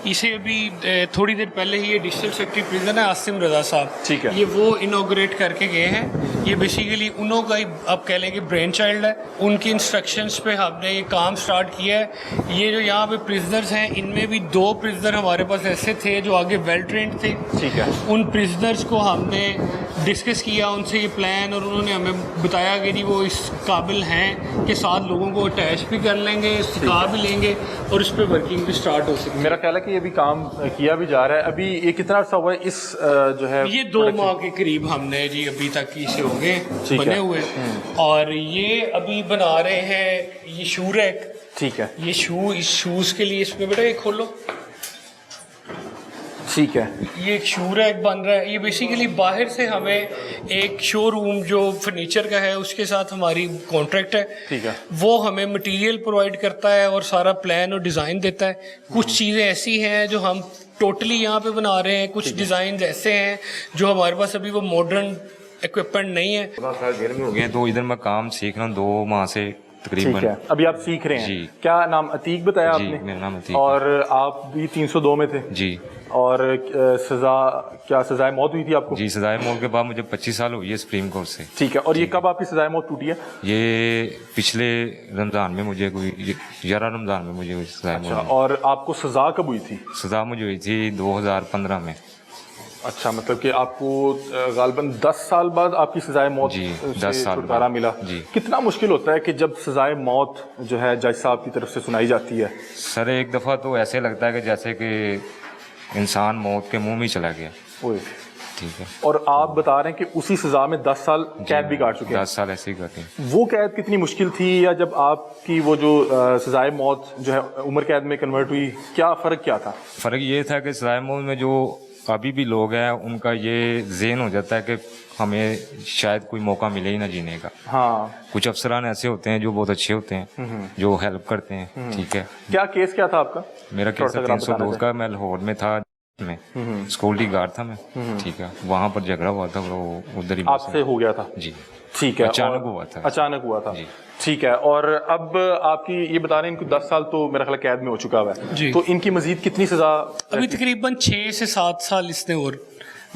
इसे अभी थोड़ी देर पहले ही ये डिस्ट्रिक्ट सेक्रेटरी प्रिजन है आसिम रजा साहब, ठीक है, ये वो इनॉग्रेट करके गए हैं। ये बेसिकली उन्हों का ही आप कह लें कि ब्रेन चाइल्ड है, उनकी इंस्ट्रक्शंस पे हमने ये काम स्टार्ट किया है। ये जो यहाँ पे प्रिजनर्स हैं, इनमें भी 2 प्रिजनर हमारे पास ऐसे थे जो आगे वेल ट्रेंड थे, ठीक है। उन प्रिजनर्स को हमने डिस्कस किया, उनसे ये प्लान, और उन्होंने हमें बताया कि जी वो इस काबिल हैं कि 7 लोगों को अटैच भी कर लेंगे, सिखा भी लेंगे और उस पर वर्किंग भी स्टार्ट हो सकती है। मेरा ख्याल है कि ये भी काम किया भी जा रहा है। अभी ये कितना अर्सा हुआ है इस जो है, ये 2 माह के करीब हमने जी अभी तक इसे हो गए बने हुए, और ये अभी बना रहे हैं ये शू रैक, ठीक है। ये इस शूज़ के लिए इसमें बेटा ये खोलो, ठीक है। ये एक शू रैक बन रहा है। ये बेसिकली बाहर से हमें एक शोरूम जो फर्नीचर का है उसके साथ हमारी कॉन्ट्रैक्ट है, ठीक है, वो हमें मटेरियल प्रोवाइड करता है और सारा प्लान और डिज़ाइन देता है। कुछ चीज़ें ऐसी हैं जो हम टोटली यहाँ पे बना रहे हैं, कुछ डिज़ाइन ऐसे हैं जो हमारे पास अभी वो मॉडर्न इक्विपमेंट नहीं है। जेल में हो गए तो इधर मैं काम सीख रहा हूँ 2 माह से तकरीबन। ठीक है, अभी आप सीख रहे हैं जी। क्या नाम अतीक बताया आपने? मेरा नाम अतीक। और आप भी 302 में थे जी। और सजाए मौत हुई थी आपको? जी, सजाए मौत के बाद मुझे 25 साल हुई है सुप्रीम कोर्ट से। ठीक है, और ये कब आपकी सजाए मौत टूटी है? ये पिछले रमज़ान में मुझे कोई 11 रमज़ान में मुझे सजाए मौत। और आपको सजा कब हुई थी? सजा मुझे हुई थी 2015 में। अच्छा, मतलब कि आपको गालबन 10 साल बाद आपकी सजाए मौत जी, से 10 साल छुटकारा मिला जी। कितना मुश्किल होता है कि जब सजाए मौत जो है जज साहब की तरफ से सुनाई जाती है? सर एक दफ़ा तो ऐसे लगता है कि जैसे कि इंसान मौत के मुंह में चला गया। ओए, ठीक है। और आप बता रहे हैं कि उसी सजा में 10 साल कैद भी काट चुके हैं? 10 साल ऐसे ही काटे। वो कैद कितनी मुश्किल थी, या जब आपकी वो जो सजाए मौत जो है उम्र कैद में कन्वर्ट हुई, क्या फ़र्क क्या था? फ़र्क ये था कि सजाए मौत में जो अभी भी लोग हैं उनका ये ज़हन हो जाता है कि हमें शायद कोई मौका मिले ही ना जीने का। हाँ, कुछ अफसरान ऐसे होते हैं जो बहुत अच्छे होते हैं, जो हेल्प करते हैं। ठीक है। क्या केस क्या था आपका? मेरा केस 302 का, मैं लाहौर में था, में सिक्योरिटी गार्ड था मैं। ठीक है, वहाँ पर झगड़ा हुआ था, वो उधर ही आपसे हो गया था? जी, ठीक है। अचानक हुआ था। अचानक हुआ था, ठीक है। और अब आपकी ये बता रहे हैं इनको 10 साल तो मेरा ख्याल कैद में हो चुका हुआ है, तो इनकी मजीद कितनी सजा? अभी तकरीबन 6 से 7 साल इसने और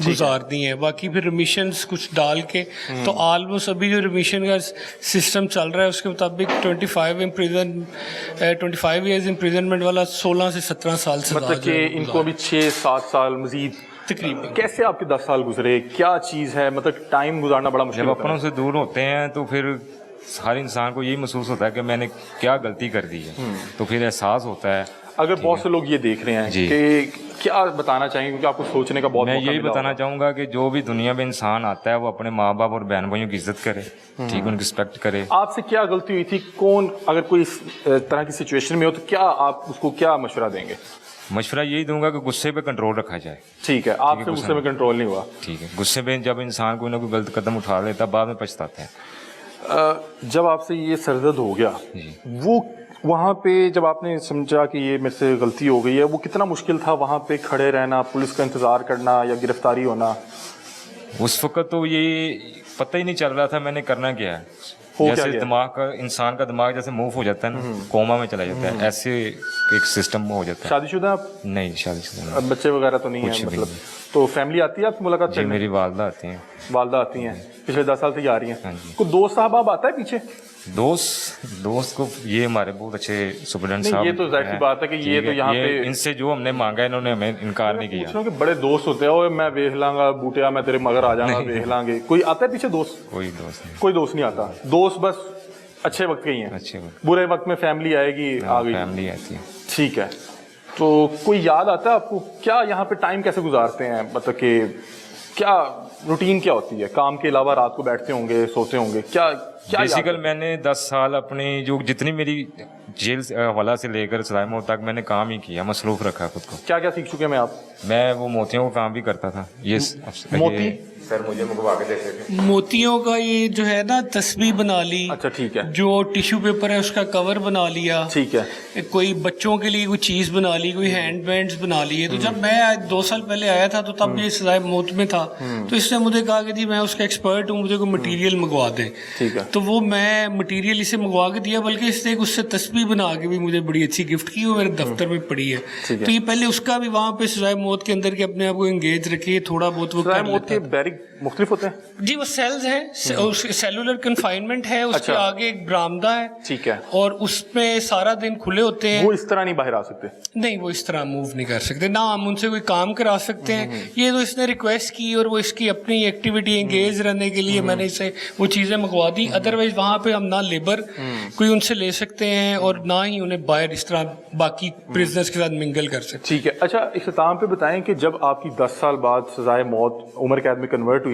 गुजार दी हैं, बाकी फिर रिमिशंस कुछ डाल के, तो ऑलमोस्ट अभी जो रिमिशन का सिस्टम चल रहा है उसके मुताबिक 25 ईयर्स इम्प्रिजनमेंट वाला 16 से 17 साल से, मतलब कि इनको अभी 6-7 साल मजीद तकरीबन। कैसे आपके 10 साल गुजरे, क्या चीज़ है, मतलब टाइम गुजारना बड़ा मुश्किल जब होता है। अपनों से दूर होते हैं तो फिर हर इंसान को यही महसूस होता है कि मैंने क्या गलती कर दी है, तो फिर एहसास होता है। अगर बहुत से लोग ये देख रहे हैं कि क्या बताना चाहेंगे, क्योंकि आपको सोचने का बहुत मैं मौका यही मिला बताना होगा। चाहूँगा कि जो भी दुनिया में इंसान आता है वो अपने माँ बाप और बहन भाइयों की इज्जत करे, ठीक, उनकी रिस्पेक्ट करे। आपसे क्या गलती हुई थी? कौन अगर कोई इस तरह की सिचुएशन में हो तो क्या आप उसको क्या मशवरा देंगे? मशवरा यही दूंगा कि गुस्से पे कंट्रोल रखा जाए। ठीक है, आपसे गुस्से में कंट्रोल नहीं हुआ? ठीक है। गुस्से में जब इंसान कोई ना कोई गलत कदम उठा लेता बाद में पछताता है। जब आपसे ये सरदर्द हो गया, वो वहाँ पे जब आपने समझा कि ये मेरे से गलती हो गई है, वो कितना मुश्किल था वहाँ पे खड़े रहना, पुलिस का इंतज़ार करना या गिरफ्तारी होना? उस वक्त तो ये पता ही नहीं चल रहा था मैंने करना क्या है। जैसे दिमाग का, इंसान का दिमाग जैसे मूव हो जाता है ना, कोमा में चला जाता है, ऐसे एक सिस्टम हो जाता है। शादीशुदा आप? नहीं, शादीशुदा नहीं। बच्चे वगैरह तो नहीं है मतलब? तो फैमिली आती है आपकी मुलाकात जी, मेरी वालदा आती हैं। वालदा आती हैं, पिछले 10 साल से आ रही हैं। कोई दोस्त साहब आप आता है पीछे? दोस्त को ये हमारे बहुत अच्छे सुपरडेंट साहब, ये तो जाहिर सी बात है कि ये तो यहाँ पे इनसे जो हमने मांगा इन्होंने हमें इनकार नहीं किया। कि बड़े दोस्त होते हैं, मैं वेख लांगा बूटिया, मैं तेरे मगर आ जाऊंगा, वेख लांगे। कोई आता है पीछे दोस्त? कोई दोस्त नहीं। कोई दोस्त नहीं आता। दोस्त बस अच्छे वक्त के ही हैं। अच्छे वक्त, बुरे वक्त में फैमिली आएगी, आ गई फैमिली आती है। ठीक है। तो कोई याद आता है आपको? क्या यहाँ पे टाइम कैसे गुजारते हैं, मतलब कि क्या रूटीन क्या होती है? काम के अलावा रात को बैठते होंगे, सोते होंगे, क्या बेसिकल मैंने 10 साल अपनी जो जितनी मेरी जेल से हवाला से लेकर सराय मोहत तक मैंने काम ही किया, मसरूफ़ रखा खुद को। क्या क्या सीख चुके हैं आप? मैं वो मोतियों का काम भी करता था। ये मोती सर मुझे मंगवा के देते थे। मोतियों का ये जो है ना तस्बीह बना ली, अच्छा ठीक है, जो टिश्यू पेपर है उसका कवर बना लिया, ठीक है, कोई बच्चों के लिए कोई चीज़ बना ली, कोई हैंड बैंड्स बना लिए। तो जब मैं आज 2 साल पहले आया था तो तब ये सजाए मौत में था, तो इसने मुझे कहा कि जी मैं उसका एक्सपर्ट हूँ, मुझे कोई मटेरियल मंगवा दें। ठीक है, तो वो मैं मटेरियल इसे मंगवा के दिया, बल्कि इसने उससे तस्बीह बना के भी मुझे बड़ी अच्छी गिफ्ट की, वो मेरे दफ्तर में पड़ी है। तो ये पहले उसका भी वहाँ पे सजाए मौत के अंदर के अपने आप को एंगेज रखिए, थोड़ा बहुत वो कर मौत के बैरिक मुख्तलिफ होते हैं जी, वो सेल्स हैं, सेलुलर कन्फाइनमेंट है, उसके आगे एक बरामदा है, ठीक है, और उसमें सारा दिन खुले होते हैं। वो इस तरह नहीं बाहर आ सकते? नहीं, वो इस तरह मूव नहीं कर सकते, ना हम उनसे कोई काम करा सकते हैं। ये तो इसने रिक्वेस्ट की और वो इसकी अपनी एक्टिविटी एंगेज रहने के लिए मैंने इसे वो चीज़ें मंगवा दी। अदरवाइज वहाँ पे हम ना लेबर कोई उनसे ले सकते हैं और ना ही उन्हें बाहर इस तरह बाकी प्रिजनर्स के साथ मिंगल कर सकते। ठीक है। अच्छा, इख्तिताम पे बताएं कि जब आपकी 10 साल बाद सजाए मौत उम्र कैद में कन्वर्ट हुई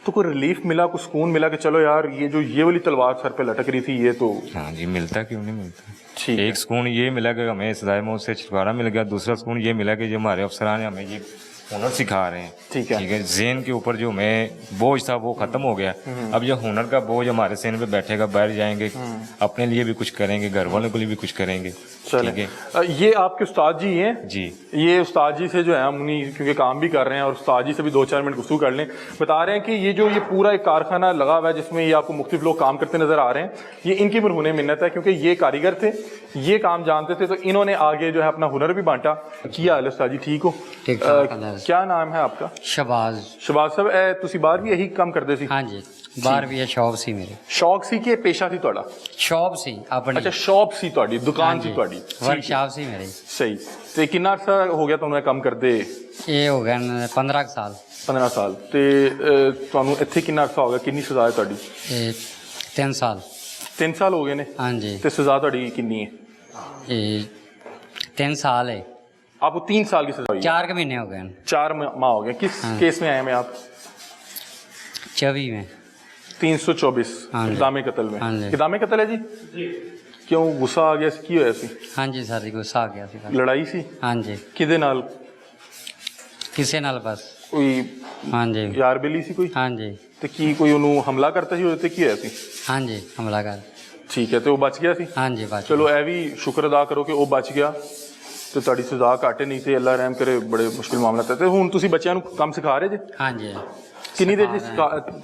तो कोई रिलीफ मिला, कुछ सुकून मिला कि चलो यार ये वाली तलवार सर पे लटक रही थी, ये तो? हाँ जी, मिलता, क्यों नहीं मिलता। ठीक है। एक सुकून ये मिला कि हमें सजाए मौत से छुटकारा मिल गया, दूसरा सुकून ये मिला कि जो हमारे अफसरान ने हमें ये हुनर सिखा रहे हैं। ठीक है, ठीक है। ज़हन के ऊपर जो हमें बोझ था वो ख़त्म हो गया। अब जो हुनर का बोझ हमारे ज़हन पे बैठेगा, बैठ जाएंगे, अपने लिए भी कुछ करेंगे, घर वालों के लिए भी कुछ करेंगे। ठीक है। ये आपके उस्ताद जी हैं? जी। ये उस्ताद जी से जो है हम उन्हीं क्योंकि काम भी कर रहे हैं और उस्ताद जी से भी 2-4 मिनट गुफ्तगू कर लें। बता रहे हैं कि ये पूरा एक कारखाना लगा हुआ है जिसमें ये आपको मुख्तलिफ लोग काम करते नजर आ रहे हैं, ये इनकी मरहूने मिन्नत है क्योंकि ये कारीगर थे, ये काम जानते थे, तो इन्होंने आगे जो है अपना हुनर भी बांटा। क्या हाल है उस्ताद जी, ठीक हो? क्या नाम है आपका? शबाज। शबाज साहब, तुसी बाहर भी यही काम करते सी? हाँ जी, बाहर भी है, शॉप सी मेरी। शौक सी के पेशा सी ਤੁਹਾਡਾ? शॉप सी अपनी। अच्छा, शॉप सी ਤੁਹਾਡੀ, ਦੁਕਾਨ ਸੀ ਤੁਹਾਡੀ, वर्कशॉप सी मेरी। सही। ਤੇ ਕਿੰਨਾ ਅਰਸਾ ਹੋ ਗਿਆ ਤੁਹਾਨੂੰ ਇਹ ਕੰਮ ਕਰਦੇ? ਇਹ ਹੋ ਗਏ 15 ਸਾਲ। 15 ਸਾਲ। ਤੇ ਤੁਹਾਨੂੰ ਇੱਥੇ ਕਿੰਨਾ ਅਰਸਾ ਹੋ ਗਿਆ, ਕਿੰਨੀ ਸਜ਼ਾ ਹੈ ਤੁਹਾਡੀ? 3 ਸਾਲ। 3 ਸਾਲ ਹੋ ਗਏ ਨੇ? ਹਾਂਜੀ। ਤੇ ਸਜ਼ਾ ਤੁਹਾਡੀ ਕਿੰਨੀ ਹੈ? 3 साल है। आपको 3 साल की सजा हुई? 4 महीने हो गए। 4 माह हो गए। किस केस में आए हैं आप? 24 में। 324 इक़दाम कत्ल में। इक़दाम कत्ल है जी? क्यों गुस्सा आ गया की होया सी? हाँ जी सर, गुस्सा आ गया सी। लड़ाई सी? हाँ जी। किदे नाल? किसे नाल बस कोई? हाँ जी। यार बेली सी कोई? हाँ जी। ते की कोई उन्होंने हमला करता सी ਉਹਦੇ ਕੀ ਹੋਇਆ ਸੀ? हाँ जी, हमला कर। ठीक है, तो वो बच गया सी? हाँ जी, बच। चलो ਇਹ ਵੀ ਸ਼ੁਕਰ ਅਦਾ ਕਰੋ ਕਿ ਉਹ ਬਚ ਗਿਆ ਤੇ ਤੁਹਾਡੀ ਸਜ਼ਾ ਘੱਟ ਨਹੀਂ ਤੇ ਅੱਲਾ ਰਹਿਮ ਕਰੇ, ਬੜੇ ਮੁਸ਼ਕਿਲ ਮਾਮਲਾ ਤੇ ਹੁਣ ਤੁਸੀਂ ਬੱਚਿਆਂ ਨੂੰ ਕੰਮ ਸਿਖਾ ਰਹੇ ਜੇ? हाँ जी। ਕਿੰਨੀ ਦੇਰ ਜੀ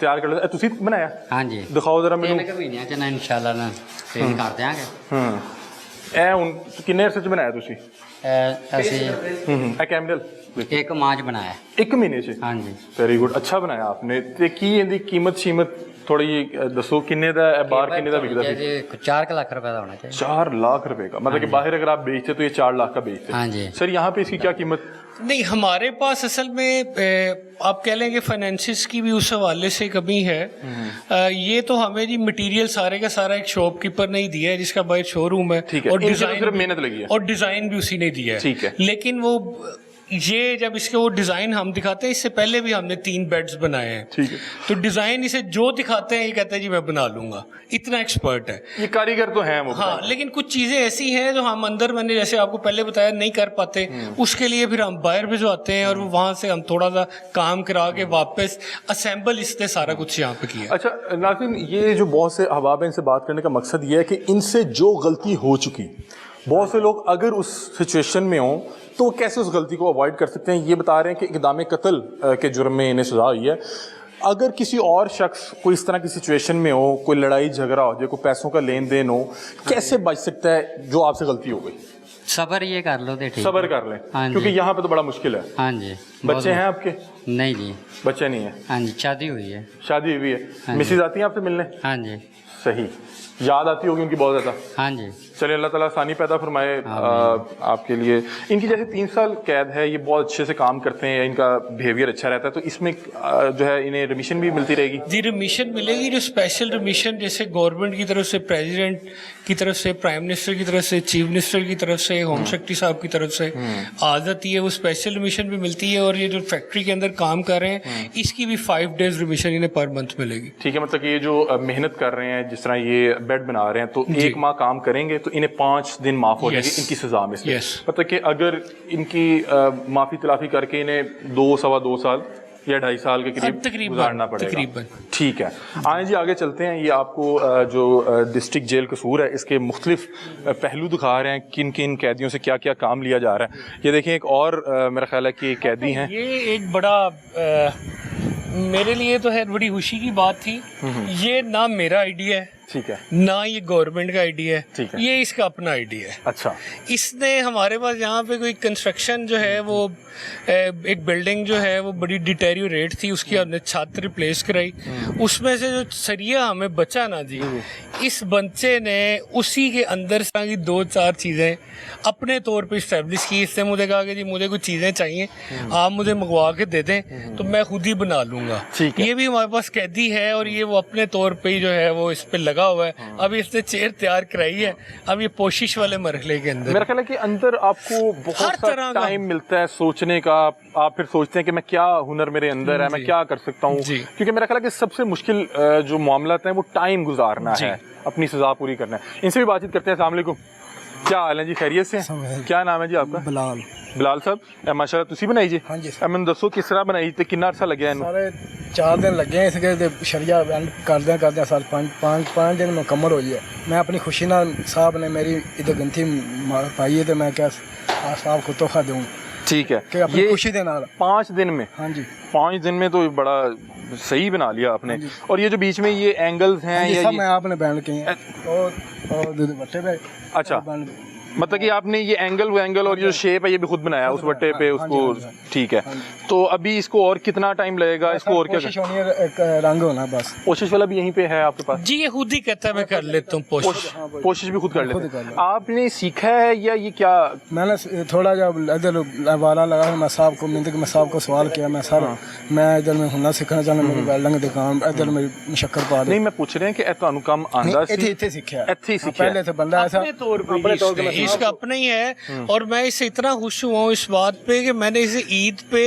ਤਿਆਰ ਕਰ ਲਿਆ? ਤੁਸੀਂ ਬਣਾਇਆ? हाँ जी। ਦਿਖਾਓ ਜ਼ਰਾ ਮੈਨੂੰ। 3 ਮਹੀਨਿਆਂ ਚ ਨਾ ਇਨਸ਼ਾਅੱਲਾ ਨਾ ਟ੍ਰੇਨ ਕਰ ਦਿਆਂਗੇ। ਇਹ ਹੁਣ ਕਿੰਨੇ ਅਰਸੇ ਚ ਬਣਾਇਆ ਤੁਸੀਂ? ਅਸੀਂ ਇਹ ਕੈਮਰਲ 1 ਮਾਹ ਚ ਬਣਾਇਆ। 1 ਮਹੀਨੇ ਚ? हाँ जी। ਵੈਰੀ ਗੁੱਡ, ਅੱਛਾ ਬਣਾਇਆ ਆਪਨੇ। ਤੇ ਕੀ ਇਹਦੀ ਕੀਮਤ ਸ਼ੀਮਤ थोड़ी दसो, किन्ने दा बाहर किन्ने दा बिकदा है? 4 लाख रुपए का होना चाहिए। 4 लाख रुपए का, मतलब कि बाहर अगर आप बेचते तो ये 4 लाख का बेचते? हाँ जी। सर यहाँ पे इसकी क्या कीमत? नहीं, हमारे पास असल में आप कह लें कि फाइनेंसिस की भी उस हवाले से कमी है। ये तो हमें जी मटेरियल सारे का सारा एक शॉपकीपर ने ही दिया है जिसका बाहर शोरूम है, और डिजाइन सिर्फ मेहनत लगी है, और डिजाइन भी उसी ने दिया है। ठीक है। लेकिन वो ये जब इसके वो डिज़ाइन हम दिखाते हैं, इससे पहले भी हमने 3 बेड्स बनाए हैं। ठीक है। तो डिज़ाइन इसे जो दिखाते हैं ये कहता है जी मैं बना लूँगा, इतना एक्सपर्ट है ये कारीगर तो हैं वो। हाँ, लेकिन कुछ चीज़ें ऐसी हैं जो हम अंदर, मैंने जैसे आपको पहले बताया, नहीं कर पाते, उसके लिए फिर हम बाहर भिजवाते हैं और वहाँ से हम थोड़ा सा काम करा के वापस असेंबल इसने सारा कुछ यहाँ पे किया। अच्छा नाज़रीन, ये जो बहुत से अहबाब हैं, इनसे बात करने का मकसद ये है कि इनसे जो गलती हो चुकी, बहुत से लोग अगर उस सिचुएशन में हों तो कैसे उस गलती को अवॉइड कर सकते हैं। ये बता रहे हैं कि इक़दाम कत्ल के जुर्म में इन्हें सज़ा हुई है। अगर किसी और शख्स कोई इस तरह की सिचुएशन में हो, कोई लड़ाई झगड़ा हो जाए, कोई पैसों का लेन देन हो, कैसे बच सकता है जो आपसे गलती हो गई? सब्र ये कर लो, ठीक। सब्र कर लें। हाँ, क्योंकि यहाँ पे तो बड़ा मुश्किल है। हाँ जी। बच्चे हैं आपके? नहीं जी, बच्चे नहीं है। हाँ जी, शादी हुई है। शादी हुई है। मिसेज आती हैं आपसे मिलने? हाँ जी। सही, याद आती होगी उनकी बहुत ज़्यादा? हाँ जी। चलिए, अल्लाह ताला आसानी पैदा फरमाए आपके लिए। इनकी जैसे 3 साल कैद है, ये बहुत अच्छे से काम करते हैं, इनका बिहेवियर अच्छा रहता है, तो इसमें जो है इन्हें रिमिशन भी मिलती रहेगी? जी, रिमिशन मिलेगी, जो स्पेशल रिमिशन जैसे गवर्नमेंट की तरफ से, प्रेसिडेंट की तरफ से, प्राइम मिनिस्टर की तरफ से, चीफ मिनिस्टर की तरफ से, होम सेक्रेटरी साहब की तरफ से आ जाती है, वो स्पेशल रिमिशन भी मिलती है। और ये जो फैक्ट्री के अंदर काम कर रहे हैं इसकी भी 5 डेज रिमिशन इन्हें पर मंथ मिलेगी। ठीक है, मतलब कि ये जो मेहनत कर रहे हैं, जिस तरह ये बेड बना रहे हैं तो 1 माह काम करेंगे तो इन्हें 5 दिन माफ हो जाएगी इनकी सजा में से। मतलब कि अगर इनकी माफी तलाफी करके इन्हें 2 सवा 2 साल या 2.5 साल के करीब गुजारना पड़ेगा। ठीक है, आए जी आगे चलते हैं। ये आपको जो डिस्ट्रिक्ट जेल कसूर है इसके मुख्तलिफ पहलू दिखा रहे हैं, किन किन कैदियों से क्या क्या काम लिया जा रहा है। ये देखें, एक और मेरा ख्याल है कि कैदी हैं। ये एक बड़ा मेरे लिए तो है बड़ी खुशी की बात थी। ये ना मेरा आइडिया है, ठीक है, ना ये गवर्नमेंट का आइडिया है, ठीक है, ये इसका अपना आइडिया है। अच्छा, इसने हमारे पास यहाँ पे कोई कंस्ट्रक्शन जो है वो एक बिल्डिंग जो है वो बड़ी डिटेरियोरेट थी, उसकी हमने छत रिप्लेस कराई, उसमें से जो सरिया हमें बचा ना जी, इस बच्चे ने उसी के अंदर से की 2-4 चीज़ें अपने तौर पे इस्टेब्लिश की। इससे मुझे कहा कि जी मुझे कुछ चीज़ें चाहिए, आप मुझे मंगवा के दे दें तो मैं खुद ही बना लूँगा। ये भी हमारे पास कैदी है और ये वो अपने तौर पे ही जो है वो इस पे लगा हुआ है। अब इसने चेयर तैयार कराई है, अब ये कोशिश वाले मरहले के अंदर मेरा ख्याल है कि अंदर आपको बहुत सारा टाइम मिलता है सोचने का। आप फिर सोचते हैं कि मैं क्या हुनर मेरे अंदर है, मैं क्या कर सकता हूँ, क्योंकि मेरा ख्याल है कि सबसे मुश्किल जो मामला है वो टाइम गुजारना है, अपनी सजा पूरी करना है। इनसे भी बातचीत करते हैं। अस्सलाम वालेकुम, क्या हाल है जी, खैरियत से? क्या नाम है जी आपका? बिलाल साहब, माशाल्लाह तुसी बनाई जी? हाँ जी। मैंने दसो किस तरह बनाई ते कितना अर्सा लग्या इन्हू? सारे 4 दिन लगे इसके शरिया एंड करदे साल 5 दिन मुकम्मल हो गया। मैं अपनी खुशी ना साहब ने मेरी इधर गंथी पाई है तो मैं क्या साहब को तोहफा दूँ। ठीक है, कि अपनी खुशी देना 5 दिन में? हाँ जी, 5 दिन में तो बड़ा सही बना लिया आपने। और ये जो बीच में ये एंगल्स हैं ये सब मैं आपने बैंड किए हैं और बट्टे पे। अच्छा, मतलब कि आपने ये एंगल और ये जो शेप है ये भी खुद बनाया उस बट्टे पे उसको? ठीक है, तो अभी इसको और कितना टाइम लगेगा? इसको और क्या कोशिश होनी है, एक रंग होना बस। कोशिश वाला भी यहीं पे है आपके पास? जी, ये खुद ही कहता है मैं कर लेता हूँ कोशिश भी खुद कर लेते हैं। आपने सीखा है या ये क्या? मैंने थोड़ा जब इधर वाला लगा मैं साहब को मिलते मैं साहब को सवाल किया, मैं सर मैं इधर में हुनर सीखना चाहना, मेरी वेल्डिंग दी काम इधर मेरी मशक्कर पा नहीं। मैं पूछ रहे हैं कि तुहानू काम आंदा सी? इत्थे सीखा, इत्थे सीखा पहले से बंदा ऐसा अपने तौर पे इसका अपना ही है। और मैं इससे इतना खुश हुआ हूँ इस बात पे कि मैंने इसे ईद पे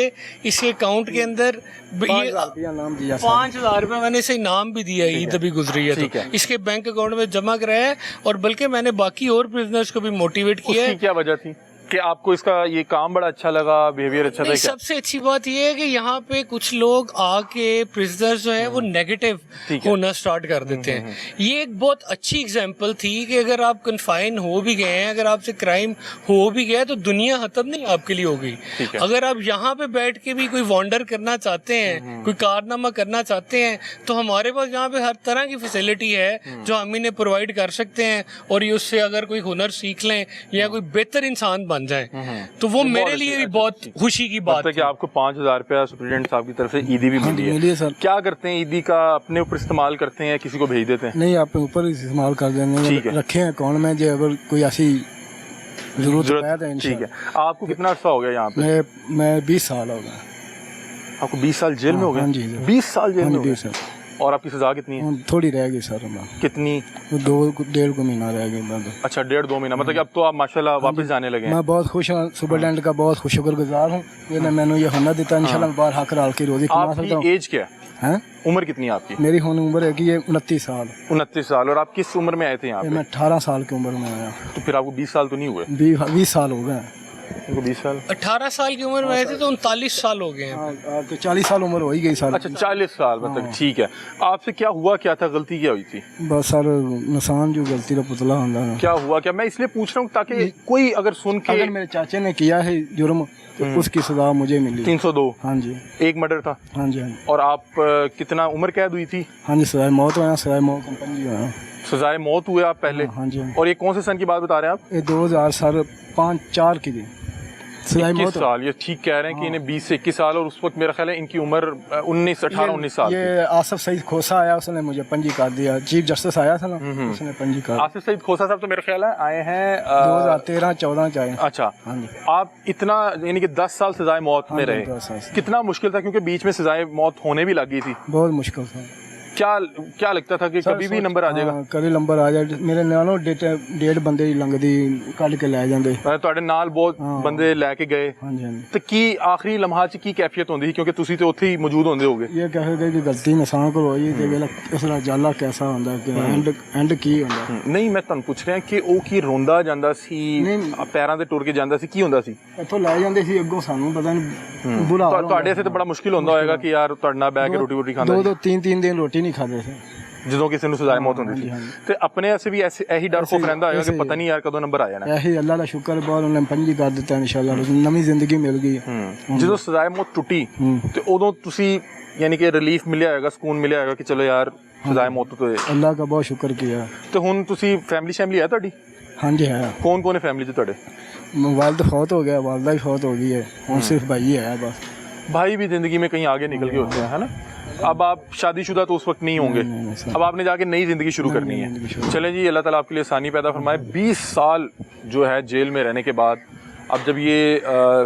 इसके अकाउंट के अंदर 5,000 रुपये मैंने इसे इनाम भी दिया। ईद अभी गुजरी है तो इसके बैंक अकाउंट में जमा कराया है। और बल्कि मैंने बाकी और बिजनेस को भी मोटिवेट किया है। क्या वजह थी कि आपको इसका ये काम बड़ा अच्छा लगा, बिहेवियर अच्छा था? सबसे अच्छी बात ये है कि यहाँ पे कुछ लोग आके प्रिजनर्स जो है वो नेगेटिव होना स्टार्ट कर देते हैं। ये एक बहुत अच्छी एग्जांपल थी कि अगर आप कन्फाइन हो भी गए हैं, अगर आपसे क्राइम हो भी गया तो दुनिया खत्म नहीं आपके लिए हो गई। अगर आप यहाँ पे बैठ के भी कोई वॉन्डर करना चाहते हैं, कोई कारनामा करना चाहते हैं तो हमारे पास यहाँ पे हर तरह की फैसिलिटी है जो हम इन्हें प्रोवाइड कर सकते हैं। और ये उससे अगर कोई हुनर सीख लें या कोई बेहतर इंसान बन जाए तो वो मेरे लिए भी बहुत खुशी की बात है कि आपको 5,000 रुपया सुप्रीडेंट साहब की तरफ से ईदी भी मिली है। क्या करते हैं ईदी का? अपने ऊपर इस्तेमाल करते हैं या किसी को भेज देते हैं? नहीं, अपने ऊपर इस्तेमाल कर देंगे, रखे हैं अकाउंट में जो अगर कोई ऐसी जरूरत है तो। ठीक है, आपको कितना अर्सा हो गया यहाँ पे? मैं 20 साल हो गया। आपको 20 साल जेल में हो गए? 20 साल जेल में हो गए। और आपकी सजा कितनी है? थोड़ी रह गई सर। कितनी? 2-1.5 महीना रह गया। अच्छा, 1.5-2 महीना। मतलब कि अब तो आप माशाल्लाह वापस जाने लगे हैं। मैं बहुत खुश हूँ, सुपरटेंडेंट का बहुत शुक्रगुजार हूँ, इसने मैंने ये हुनर दिता। इंशाल्लाह मैं बाहर हक राल की रोजी कमा सकता हूँ। एज क्या है? उम्र कितनी है आपकी? मेरी उम्र है कि ये 29 साल। 29 साल। और आप किस उम्र में आए थे यहाँ पे? मैं 18 साल की उम्र में आया। तो फिर आपको 20 साल तो नहीं हुए? 20 साल हो गए। 20 साल। 18 साल की उम्र में आए थे तो 39 साल हो गए हैं। तो 40 साल उम्र हो ही गई सर। अच्छा, 40 साल। मतलब ठीक है, आपसे क्या हुआ, क्या था, गलती क्या हुई थी? बस सर इंसान जो गलती का पुतला होता है। क्या हुआ? क्या मैं इसलिए पूछ रहा हूँ ताकि कोई अगर सुन के, अगर मेरे चाचे ने किया है जुर्म तो उसकी सजा मुझे मिली। 302? हाँ जी। एक मर्डर था? हाँ जी। और आप कितना उम्र कैद हुई थी? हाँ जी, सजाए मौत हुआ। सजाए मौत कंपनी जो है। सजाए मौत हुए आप पहले? हाँ जी। और ये कौन से सन की बात बता रहे हैं आप? ये 2005-4 की थी। 21 साल। ये ठीक कह रहे हैं कि इन्हें 20 से 21 साल। और उस वक्त मेरा ख्याल है इनकी उम्र 18-19 साल। ये आसिफ सईद खोसा आया, उसने मुझे पंजी कर दिया। चीफ जस्टिस आया था ना, उसने पंजी कर। आसिफ सईद खोसा साहब तो मेरा ख्याल है आए हैं 2013-14 के आए। अच्छा, आप इतना यानी कि 10 साल सजाए मौत में रहे। कितना मुश्किल था, क्योंकि बीच में सजाए मौत होने भी लगी थी। बहुत मुश्किल था। क्या लगता था कि कभी भी नंबर आ जाएगा? कभी नंबर आ जाए मेरे नालों डेढ़ ਬੰਦੇ ਲੰਗਦੀ ਕੱਢ ਕੇ ਲੈ ਜਾਂਦੇ। ਤੁਹਾਡੇ ਨਾਲ ਬਹੁਤ ਬੰਦੇ ਲੈ ਕੇ ਗਏ ਤੇ ਕੀ ਆਖਰੀ ਲਮਹਾ 'ਚ ਕੀ ਕੈਫੀਅਤ ਹੁੰਦੀ ਸੀ ਕਿਉਂਕਿ ਤੁਸੀਂ ਤੇ ਉੱਥੇ ਹੀ ਮੌਜੂਦ ਹੁੰਦੇ ਹੋਗੇ? ਇਹ ਕਹਿੰਦੇ ਕਿ ਗਲਤੀ ਇਨਸਾਨ ਕੋਲ ਹੋਈ ਤੇ ਵੇਲਾ ਇਸ ਦਾ ਜਾਲਾ ਕੈਸਾ ਹੁੰਦਾ ਕਿ ਐਂਡ ਕੀ ਹੁੰਦਾ। ਨਹੀਂ ਮੈਂ ਤੁਹਾਨੂੰ ਪੁੱਛ ਰਿਹਾ ਕਿ ਉਹ ਕੀ ਰੋਂਦਾ ਜਾਂਦਾ ਸੀ, ਪੈਰਾਂ ਤੇ ਟੁਰ ਕੇ ਜਾਂਦਾ ਸੀ, ਕੀ ਹੁੰਦਾ ਸੀ? ਇੱਥੋਂ ਲੈ ਜਾਂਦੇ ਸੀ ਅੱਗੋਂ ਸਾਨੂੰ ਪਤਾ ਨਹੀਂ ਬੁਰਾ ਹਾਲ ਤੁਹਾਡੇ ਵਾਸਤੇ ਤਾਂ ਬੜਾ ਮੁਸ਼ਕਿਲ ਹੁੰਦਾ ਹੋਏਗਾ ਕਿ ਯਾਰ ਤੁਹਾਡੇ ਨਾਲ ਬਹਿ ਕੇ ਰੋਟੀ ਖਾਂਦਾ। ਦੋ ਤਿੰਨ ਦਿਨ ਰੋਟੀ ਨਹੀਂ ਖਾਂਦੇ ਸੀ ਜਦੋਂ ਕਿਸੇ ਨੂੰ ਸਜ਼ਾਏ ਮੌਤ ਹੁੰਦੀ ਸੀ। ਤੇ ਆਪਣੇ ਵਾਸਤੇ ਵੀ ਇਹੀ ਡਰ ਖੌਫ ਰਹਿੰਦਾ ਹੋਏਗਾ ਕਿ ਪਤਾ ਨਹੀਂ ਯਾਰ ਕਦੋਂ ਨੰਬਰ ਆ ਜਾਣਾ। ਇਹੀ ਅੱਲਾ ਦਾ ਸ਼ੁਕਰ ਬਾਅਦ ਉਹਨੇ ਪੰਜੀ ਕਰ ਦਿੱਤਾ ਇਨਸ਼ਾਅੱਲਾ ਨਵੀਂ ਜ਼ਿੰਦਗੀ ਮਿਲ ਗਈ। ਜਦੋਂ ਸਜ਼ਾਏ ਮੌਤ ਟੁੱਟੀ ਤੇ ਉਦੋਂ ਤੁਸੀਂ ਯਾਨੀ ਕਿ ਰਿਲੀਫ ਮਿਲਿਆ ਹੋਏਗਾ, ਸਕੂਨ ਮਿਲਿਆ ਹੋਏਗਾ ਕਿ ਚਲੋ ਯਾਰ ਸਜ਼ਾਏ ਮੌਤ ਤੋਂ ਅੱਲਾ ਦਾ ਬਹੁਤ ਸ਼ੁਕਰ ਕੀਤਾ। ਤੇ ਹੁਣ ਤੁਸੀਂ ਫੈਮਿਲੀ ਹੈ ਤੁਹਾਡੀ? ਹਾਂਜੀ ਹੈ। ਕੌਣ ਹੈ ਫੈਮਿਲੀ 'ਚ ਤੁਹਾਡੇ? वालिद फौत हो गया, वालदा भी फौत हो गई है, और सिर्फ भाई है बस। भाई भी ज़िंदगी में कहीं आगे निकल के होते हैं, है ना? अब आप शादीशुदा तो उस वक्त नहीं होंगे, अब आपने जाके नई ज़िंदगी शुरू करनी है। चलें जी, अल्लाह ताला आपके लिए आसानी पैदा फरमाए। 20 साल जो है जेल में रहने के बाद अब जब ये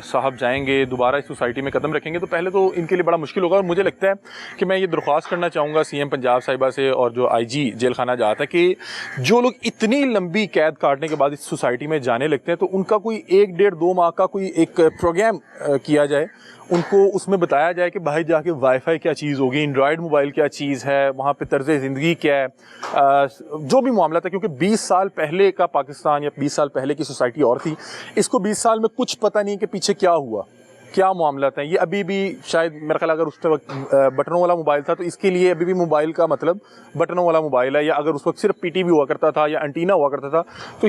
साहब जाएंगे दोबारा इस सोसाइटी में कदम रखेंगे तो पहले तो इनके लिए बड़ा मुश्किल होगा। और मुझे लगता है कि मैं ये दरख्वास्त करना चाहूँगा CM पंजाब साहिबा से और जो IG जेल खाना जाता है कि जो लोग इतनी लंबी कैद काटने के बाद इस सोसाइटी में जाने लगते हैं तो उनका कोई 1 डेढ़ 2 माह का कोई एक प्रोग्राम किया जाए, उनको उसमें बताया जाए कि भाई जाके वाईफाई क्या चीज़ होगी, एंड्रॉयड मोबाइल क्या चीज़ है, वहाँ पे तर्ज़ ज़िंदगी क्या है, जो भी मामला था। क्योंकि 20 साल पहले का पाकिस्तान या 20 साल पहले की सोसाइटी और थी, इसको 20 साल में कुछ पता नहीं कि पीछे क्या हुआ, क्या मामला था। ये अभी भी शायद मेरा ख्याल अगर उस वक्त बटनों वाला मोबाइल था तो इसके लिए अभी भी मोबाइल का मतलब बटनों वाला मोबाइल है, या अगर उस वक्त सिर्फ PTV हुआ करता था या एंटीना हुआ करता था तो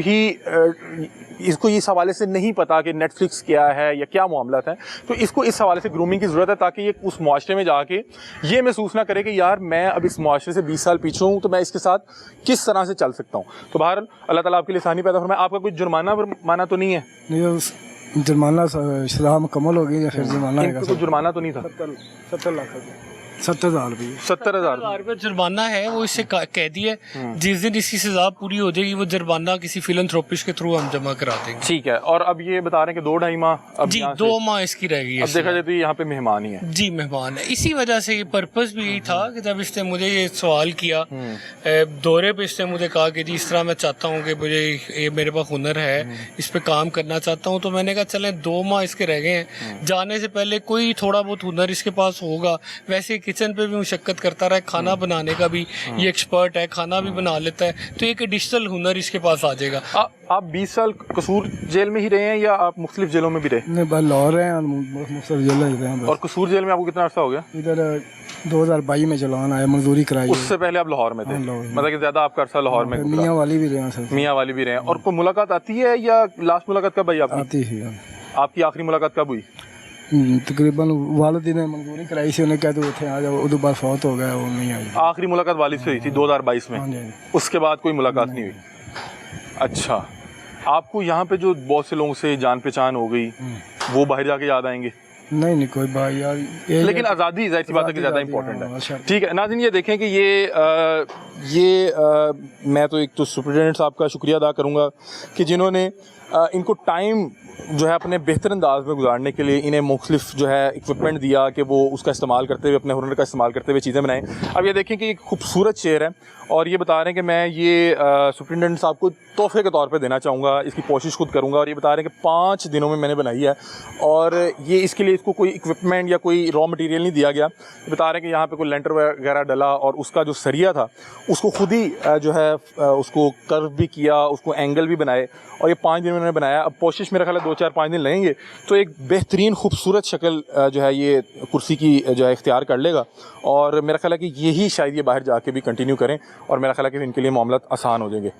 इसको इस हवाले से नहीं पता कि नेटफ्लिक्स क्या है या क्या मामला है। तो इसको इस हवाले से ग्रूमिंग की ज़रूरत है ताकि ये उस मुआशरे में जाके ये महसूस ना करे कि यार मैं अब इस मुआशरे से 20 साल पीछे हूँ तो मैं इसके साथ किस तरह से चल सकता हूँ। तो बहरहाल अल्लाह ताला आपके लिए आसानी पैदा फरमाए। आपका कोई जुर्माना तो नहीं है? जुर्माना सजा मुकम्मल हो गई या फिर जुर्माना? कोई जुर्माना तो नहीं था? 70 लाख 70,000 रुपये 70,000 रुपये जुर्माना है, वो इससे कैदी है। जिस दिन इसकी सजा पूरी हो जाएगी वो जुर्माना किसी फिलंथ्रोपिस्ट के थ्रू हम जमा करा देंगे। ठीक है। और अब ये बता रहे हैं कि 2-2.5 माह जी 2 माह इसकी रह गई है। अब देखा जाए तो यहाँ पे मेहमान ही है। जी मेहमान है। इसी वजह से ये पर्पस भी यही था कि जब इसने मुझे ये सवाल किया दौरे पे, इसने मुझे कहा कि जी इस तरह मैं चाहता हूँ कि मुझे ये मेरे पास हुनर है, इस पे काम करना चाहता हूँ। तो मैंने कहा चलें 2 माह इसके रह गए हैं, जाने से पहले कोई थोड़ा बहुत हुनर इसके पास होगा। वैसे किचन पे भी मुशक्कत करता रहा, खाना बनाने का भी ये एक्सपर्ट है, खाना भी बना लेता है, तो एक एडिशनल हुनर इसके पास आ जाएगा। आप 20 साल कसूर जेल में ही रहे हैं या आप मुख्तलिफ जेलों में भी रहे? नहीं, बस लाहौर रहे हैं, मुख्तलिफ जेल में रहे हैं। और कसूर जेल में आपको कितना अर्सा हो गया? इधर 2022 में चलान आया, मजदूरी कराई। उससे पहले आप लाहौर में थे? मतलब कि ज्यादा आपका अर्सा लाहौर में? मियाँ वाली भी रहे हैं सर। मियाँ वाली भी रहे हैं। और कोई मुलाकात आती है या लास्ट मुलाकात कब आई आपकी? आती है। आपकी आखिरी मुलाकात कब हुई? तकरीबन वालिद ने मंजूरी कराई सी, उन्हें कहा तो उठे आ जाओ, उधर बाद फौत हो गया, वो नहीं आई। आखिरी मुलाकात वालिद से हुई थी 2022 में, उसके बाद कोई मुलाकात नहीं हुई? अच्छा, आपको यहाँ पे जो बहुत से लोगों से जान पहचान हो गई वो बाहर जाके याद आएंगे? नहीं कोई बात यार, लेकिन आज़ादी जाहिर सी बात है कि ज़्यादा इंपॉर्टेंट है। ठीक है नाज़रीन, ये देखें कि ये मैं तो एक तो सुपरिटेंडेंट साहब का शुक्रिया अदा करूँगा कि जिन्होंने इनको टाइम जो है अपने बेहतर अंदाज में गुजारने के लिए इन्हें मुख्तलिफ जो है इक्विपमेंट दिया कि वो उसका इस्तेमाल करते हुए, अपने हुनर का इस्तेमाल करते हुए चीज़ें बनाएं। अब ये देखें कि एक खूबसूरत चेयर है और ये बता रहे हैं कि मैं ये सुपरिटेंडेंट साहब को तोहफे के तौर पे देना चाहूँगा, इसकी कोशिश खुद करूँगा। और ये बता रहे हैं कि 5 दिनों में मैंने बनाई है और ये इसके लिए इसको कोई इक्विपमेंट या कोई रॉ मटेरियल नहीं दिया गया। ये बता रहे हैं कि यहाँ पे कोई लेंटर वगैरह डला और उसका जो सरिया था उसको खुद ही जो है उसको कर्व भी किया, उसको एंगल भी बनाए और ये 5 दिन में मैंने बनाया। अब कोशिश मेरा ख्याल है 2-4-5 दिन लगेंगे तो एक बेहतरीन खूबसूरत शक्ल जो है ये कुर्सी की जो है इख्तियार कर लेगा। और मेरा ख्याल है कि यही शायद ये बाहर जाके भी कंटिन्यू करें और मेरा ख्याल है कि इनके लिए मामला आसान हो जाएंगे।